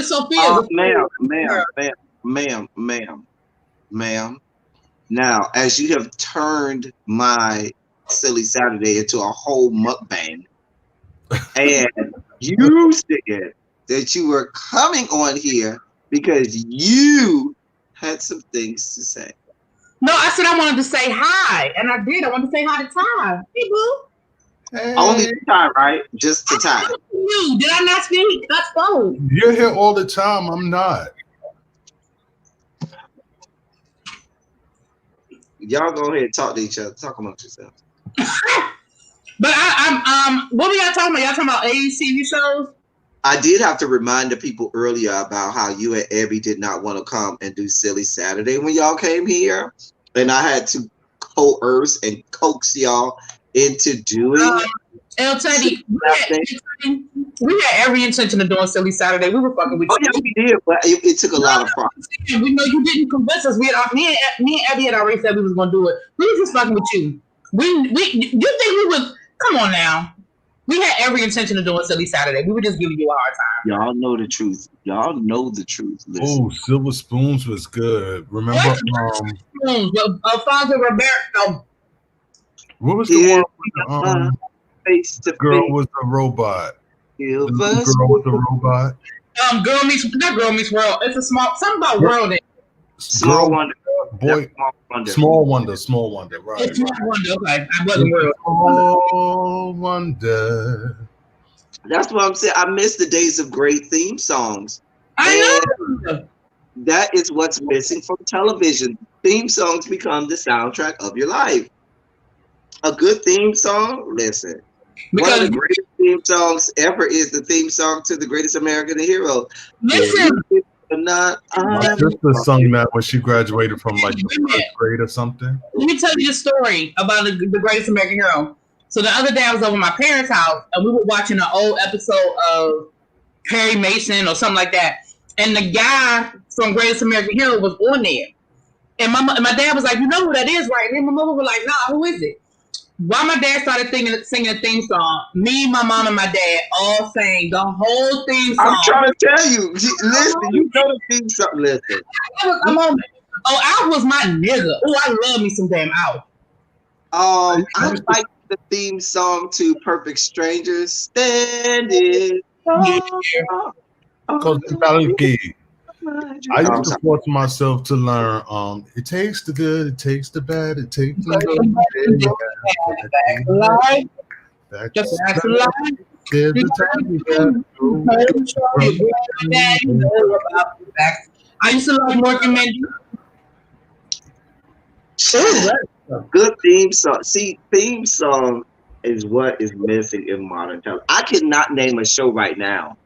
Sophia. Ma'am. Now, as you have turned my Silly Saturday into a whole mukbang, and you said that you were coming on here because you had some things to say. No, I said I wanted to say hi, and I did. I wanted to say hi to Ty. Hey, boo. Hey. Only to Ty, right? Just to Ty. You did I not speak? That's phone. You're here all the time. I'm not. Y'all go ahead and talk to each other. Talk amongst yourselves. But I'm what were y'all talking about? Y'all talking about 80s TV shows? I did have to remind the people earlier about how you and Abby did not want to come and do Silly Saturday when y'all came here. And I had to coerce and coax y'all into doing El Teddy, we had every intention of doing Silly Saturday. We were fucking with you. Oh, yeah, we did, but it took a lot of practice. We know you didn't convince us. Me and Abby had already said we was going to do it. We were just fucking with you. You think we would? Come on now. We had every intention of doing Silly Saturday. We were just giving you a hard time. Y'all know the truth. Y'all know the truth. Oh, Silver Spoons was good. Remember? Alfonso Roberto. What was the one? The girl was a robot. The girl was a robot. Girl Meets World. It's a something about world. Small Wonder. Boy, Small Wonder. Right. It's Small Wonder. Okay, I wasn't world. Small Wonder. That's what I'm saying. I miss the days of great theme songs. I know. That is what's missing from television. Theme songs become the soundtrack of your life. A good theme song, listen. One of the greatest theme songs ever is the theme song to The Greatest American Hero. Listen. My sister sung that when she graduated from like the first grade or something. Let me tell you a story about the Greatest American Hero. So the other day I was over at my parents' house and we were watching an old episode of Perry Mason or something like that. And the guy from Greatest American Hero was on there. And my dad was like, you know who that is, right? And then my mother was like, nah, who is it? While my dad started singing a theme song, me, my mom, and my dad all sang the whole theme song. I'm trying to tell you. Listen, you know the theme song. Listen. Al was my nigga. Oh, I love me some damn Al. I like the theme song to Perfect Strangers. Standing. Because I used to force myself to learn. It takes the good, it takes the bad, it takes the good. Just ask life. There's a time you gotta go. I used to like Morgan Mendy. Good theme song. See, theme song is what is missing in modern television. I cannot name a show right now.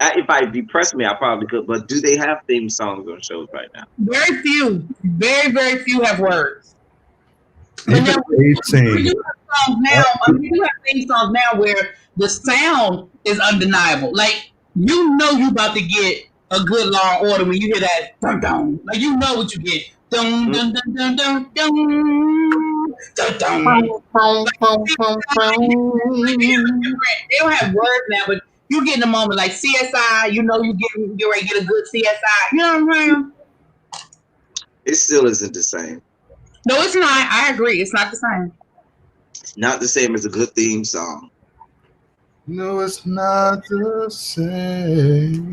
If I pressed me, I probably could. But do they have theme songs on shows right now? Very few. Very, very few have words. But now, we do have theme songs now where the sound is undeniable. Like, you know you about to get a good Law and Order when you hear that dun dun. Like, you know what you get. Dun dun dun dun dun dun dun dun. They don't have words now, but you get in a moment like CSI, you know you get ready to get a good CSI. You know what I'm saying? It still isn't the same. No, it's not. I agree. It's not the same. It's not the same as a good theme song. No, it's not the same.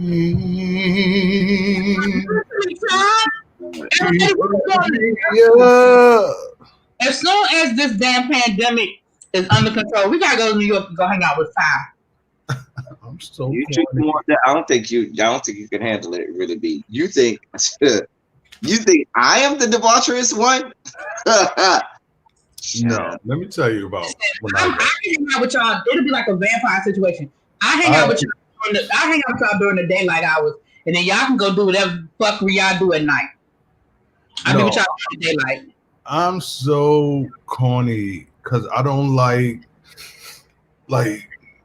Yeah. As soon as this damn pandemic is under control, we gotta go to New York and go hang out with Ty. I'm so You think you corny. want that? I don't think you. I don't think you can handle it. Really, be. You think? You think I am the debaucherous one? No, Child. let me tell you about when I I was. hang out with y'all. It'll be like a vampire situation. I hang I, out with y'all. I hang out with y'all during the daylight hours, and then y'all can go do whatever fuckery y'all do at night. I be with no, y'all during the daylight. I'm so corny because I don't like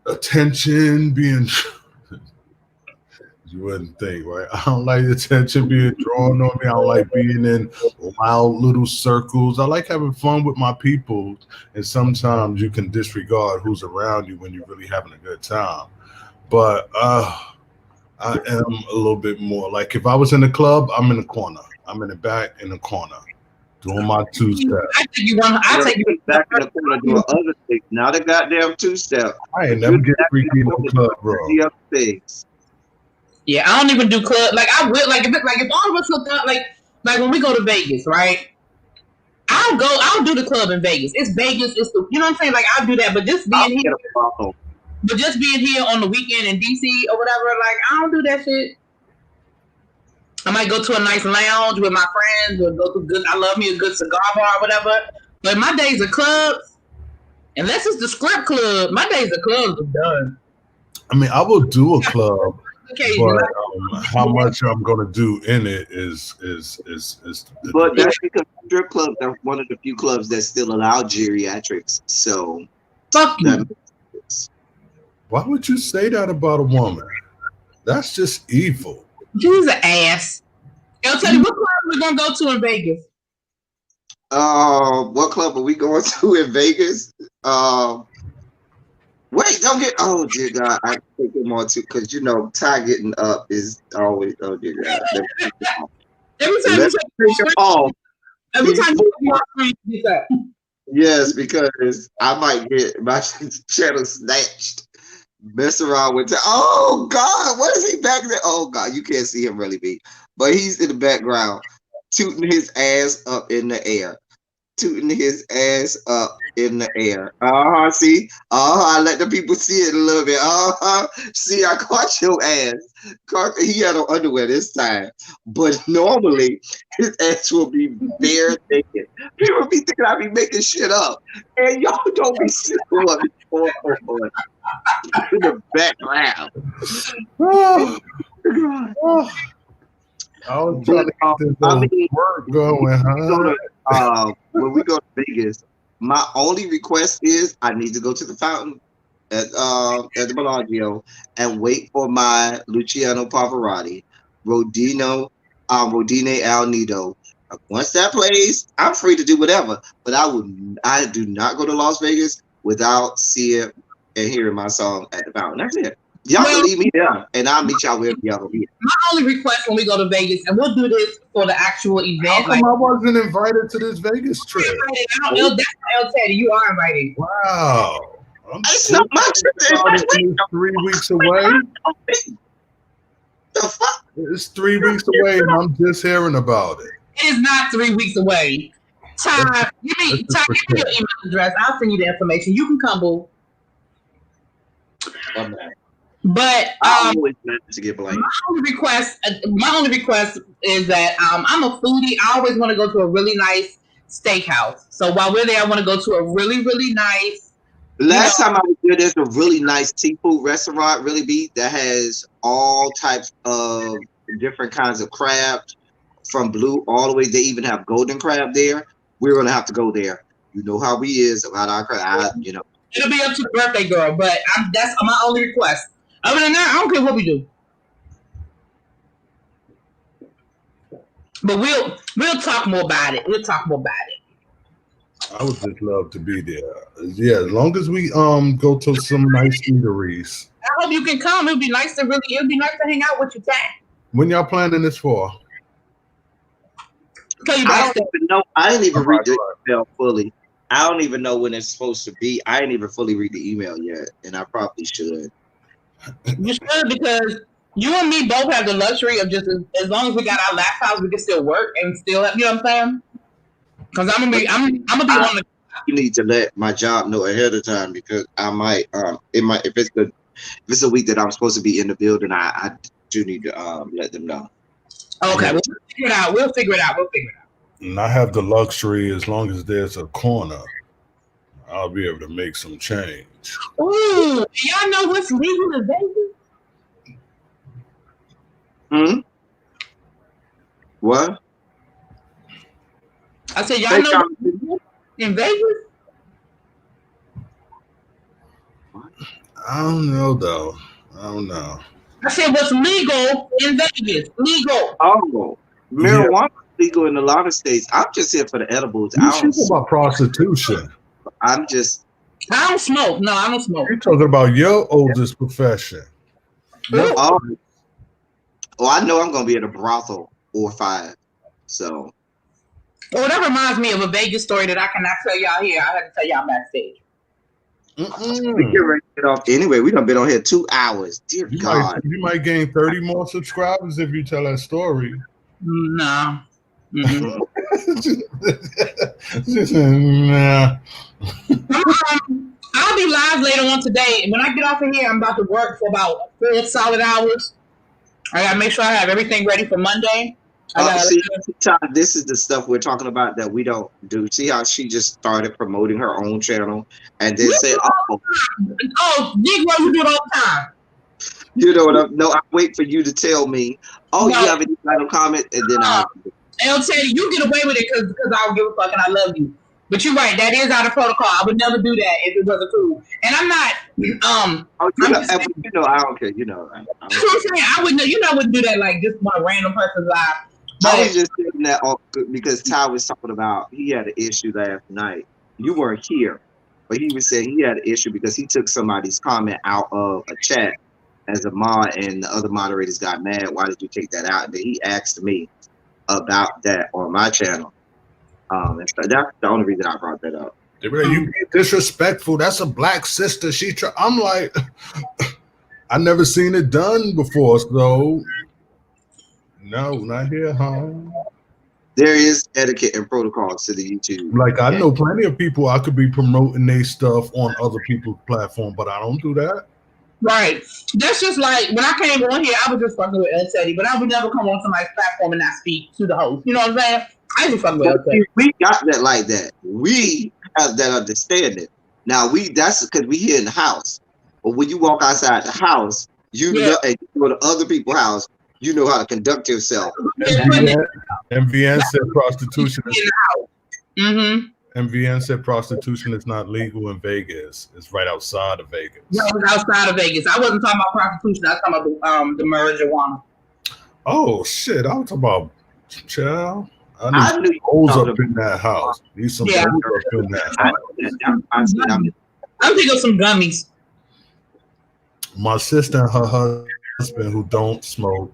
attention being. You wouldn't think, right? I don't like attention being drawn on me. I don't like being in loud little circles. I like having fun with my people, and sometimes you can disregard who's around you when you're really having a good time. But I am a little bit more like if I was in the club, I'm in the corner. I'm in the back in the corner doing my two step. I think you want. I Well, take he's you. back in the corner doing other things. Not a goddamn two-step. I ain't But never you're get back in freaky the in no corner club, doing bro. the other things. Yeah, I don't even do club. Like I would. If all of us hook up, like when we go to Vegas, right? I'll go. I'll do the club in Vegas. It's Vegas. It's the. You know what I'm saying? Like I'll do that. But just I'll being get here. a follow. But just being here on the weekend in DC or whatever, like I don't do that shit. I might go to a nice lounge with my friends or go to good. I love me a good cigar bar or whatever. But my days of clubs, unless it's the script club, my days of clubs are done. I mean, I will do a club, Occasion, but how much I'm gonna do in it is the But debate. that's because strip clubs are one of the few clubs that still allow geriatrics. So fuck that you. makes sense. Why would you say that about a woman? That's just evil. She's an ass. I'll tell you what club we're gonna go to in Vegas. What club are we going to in Vegas? Wait, don't get. Oh dear God, I take him on too because Ty getting up is always. Oh dear God, let me take him off. Every time you Let me take him say off every time you say before. your you say, Yes, because I might get my channel snatched. Mess around with. Oh God, what is he back there? Oh God, you can't see him really be, but he's in the background, tooting his ass up in the air. Tooting his ass up in the air. See? I let the people see it a little bit. See, I caught your ass. He had on underwear this time. But normally, his ass will be bare naked. People be thinking I be making shit up. And y'all don't be seeing what is going on in the background. Oh, oh. I was trying to get this I mean, work going, huh? when we go to Vegas, my only request is I need to go to the fountain at the Bellagio and wait for my Luciano Pavarotti, Rodine Al Nido. Once that plays, I'm free to do whatever. But I do not go to Las Vegas without seeing and hearing my song at the fountain. That's it. Y'all can well, leave me there, and I'll meet y'all wherever y'all gonna be. my only request when we go to Vegas, and we'll do this for the actual How event. come I wasn't invited to this Vegas trip? I don't know. That's El Teddy. You are invited. Wow. It's not my trip. It's 3 weeks away. The fuck? It's 3 weeks away, and I'm just hearing about it. It is not 3 weeks away. Ty, give me your email address. I'll send you the information. You can come, boo. But I always meant to get blamed. my only request is that I'm a foodie. I always want to go to a really nice steakhouse. So while we're there, I want to go to a really, really nice. Last time I was there, there's a really nice seafood restaurant, really be that has all types of different kinds of crabs, from blue all the way. They even have golden crab there. We're gonna have to go there. You know how we is about our crab. It'll be up to the birthday girl, but that's my only request. Other than that, I don't care what we do. But we'll talk more about it. We'll talk more about it. I would just love to be there. Yeah, as long as we go to some nice eateries. I hope you can come. It'd be nice to hang out with you, Tad. When y'all planning this for? Tell you I about don't even know. I didn't even read the email fully. I don't even know when it's supposed to be. I didn't even fully read the email yet, and I probably should. You should, because you and me both have the luxury of just as long as we got our laptops, we can still work and still have, you know what I'm saying? Because I'm gonna be on the. You need to let my job know ahead of time because I might if it's good. if it's a week that I'm supposed to be in the building, I do need to let them know. Okay, we'll figure it out. We'll figure it out. And I have the luxury, as long as there's a corner, I'll be able to make some change. Ooh, y'all know what's legal in Vegas? What? I said, y'all know what's in Vegas? I don't know, though. I don't know. I said, what's legal in Vegas? Legal. Oh, marijuana is legal in a lot of states. I'm just here for the edibles. You talking about prostitution? I don't smoke. No, I don't smoke. You're talking about your oldest profession. Oh, I know I'm gonna be at a brothel or 5. So. Well, that reminds me of a Vegas story that I cannot tell y'all here. I had to tell y'all backstage. We get ready to get off anyway. We done been on here 2 hours. Dear God. You might gain 30 more subscribers if you tell that story. No. Nah. I'll be live later on today. When I get off of here, I'm about to work for about 4 solid hours. I gotta make sure I have everything ready for Monday. See, this is the stuff we're talking about that we don't do. See how she just started promoting her own channel and then said, "Oh, Negro, you do it all the time." You know what? I wait for you to tell me. Oh, you have any final comment, and then I'll tell you, you get away with it because I don't give a fuck and I love you. But you're right, that is out of protocol. I would never do that if it wasn't cool. And I'm not. I don't care. You know, that's what I'm saying. I wouldn't. I wouldn't do that like just on a random person's live. I was just saying that because Ty was talking about he had an issue last night. You weren't here, but he was saying he had an issue because he took somebody's comment out of a chat as a mod, and the other moderators got mad. Why did you take that out? And then he asked me about that on my channel. And so that's the only reason I brought that up. You be disrespectful. That's a black sister. I'm like, I never seen it done before, so. No, not here, huh? There is etiquette and protocols to the YouTube. Like, I know plenty of people I could be promoting their stuff on other people's platform, but I don't do that. Right. That's just like when I came on here, I was just fucking with El Teddy, but I would never come on somebody's platform and not speak to the host. You know what I'm saying? I just fucking with El Teddy. We got that like that. We have that understanding. Now that's because we here in the house. But when you walk outside the house, know, and you go to other people's house, you know how to conduct yourself. MVN said prostitution is MVN said prostitution is not legal in Vegas. It's right outside of Vegas. No, it's outside of Vegas. I wasn't talking about prostitution. I was talking about the marijuana. Oh shit! I was talking about child. I need holes up in that house. Need some holes up in that house. I'm thinking of some gummies. My sister and her husband, who don't smoke,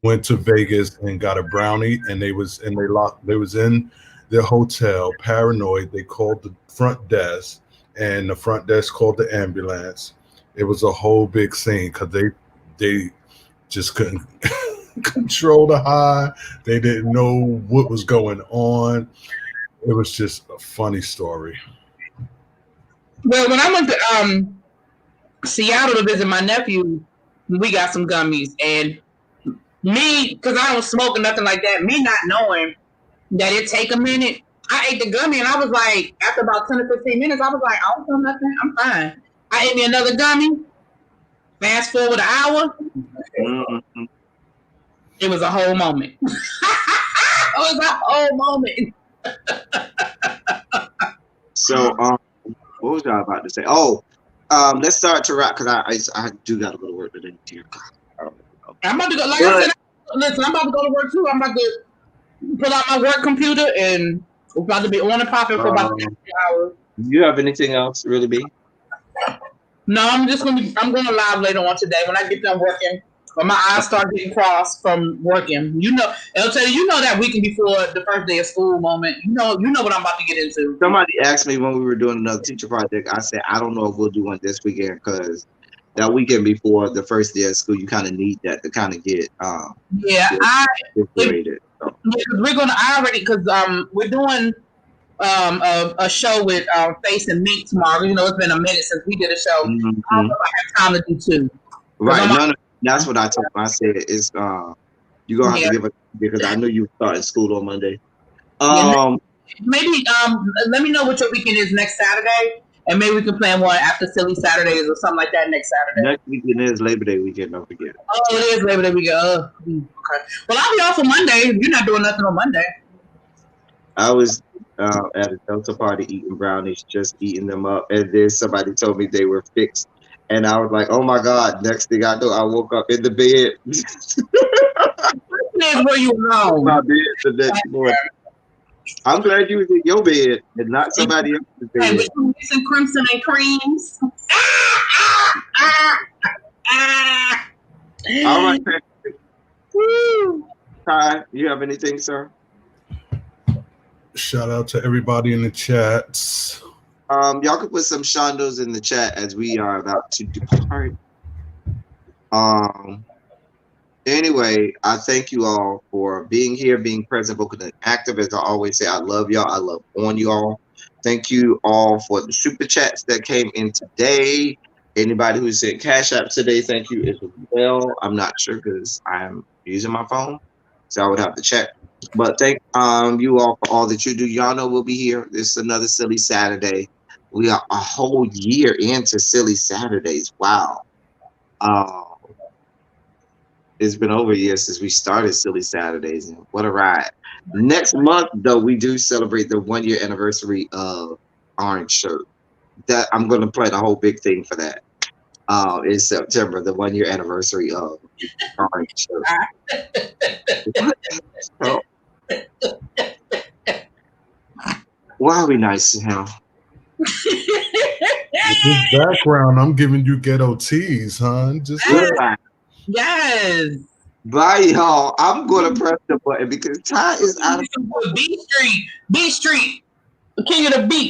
went to Vegas and got a brownie, and they was in their hotel, paranoid. They called the front desk, and the front desk called the ambulance. It was a whole big scene because they just couldn't control the high. They didn't know what was going on. It was just a funny story. Well, when I went to Seattle to visit my nephew, we got some gummies, and me, because I don't smoke or nothing like that, me not knowing that it take a minute, I ate the gummy, and I was like, after about 10 or 15 minutes, I was like, I don't feel nothing, I'm fine. I ate me another gummy. Fast forward an hour. It was a whole moment. It was a whole moment. So, what was I about to say? Oh, let's start to wrap because I do got to go to work today. Dear God. I'm about to go. Like I said, listen, I'm about to go to work too. I'm about to pull out my work computer and we're about to be on and popping for about 3 hours. You have anything else, really, B? No, I'm going live later on today when I get done working. When my eyes start getting crossed from working. You know, I'll tell you, that weekend before the first day of school moment. You know what I'm about to get into. Somebody asked me when we were doing another teacher project. I said, I don't know if we'll do one this weekend because that weekend before the first day of school, you kind of need that to kind of get we're gonna. I already because we're doing a show with Face and Mink tomorrow. You know, it's been a minute since we did a show. I don't Mm-hmm. know if I have time to do two. Right. No, that's what I told him. I said it's you're gonna have to Yeah. give it because I knew you were starting school on Monday. Yeah, maybe let me know what your weekend is next Saturday, and maybe we can plan one after Silly Saturdays or something like that next Saturday. Next weekend is Labor Day weekend, don't forget. Oh, it is Labor Day weekend. Okay. Well, I'll be off on Monday. You're not doing nothing on Monday. I was at a Delta party eating brownies, just eating them up, and then somebody told me they were fixed, and I was like, "Oh my God!" Next thing I know, I woke up in the bed. That's where you alone. My bed the next morning. I'm glad you was in your bed and not somebody else's Hey, bed. with some crimson and creams. All right, Patrick. Ty, you have anything, sir? Shout out to everybody in the chats. Y'all can put some shondos in the chat as we are about to depart. Anyway, I thank you all for being here, being present, vocal, and active. As I always say, I love y'all. I love on y'all. Thank you all for the super chats that came in today. Anybody who sent Cash App today, thank you as well. I'm not sure because I'm using my phone, so I would have to check. But thank you all for all that you do. Y'all know we'll be here. This is another Silly Saturday. We are a whole year into Silly Saturdays. Wow. It's been over a year since we started Silly Saturdays, and what a ride. Next month, though, we do celebrate the 1 year anniversary of Orange Shirt. That I'm going to plan a whole big thing for that. In September, the 1 year anniversary of Orange Shirt. So, why are we nice to him? With this background, I'm giving you ghetto teas, huh? Just Yes. Bye, y'all. I'm going to press the button because Ty is out of B Street. B Street. The king of the beat.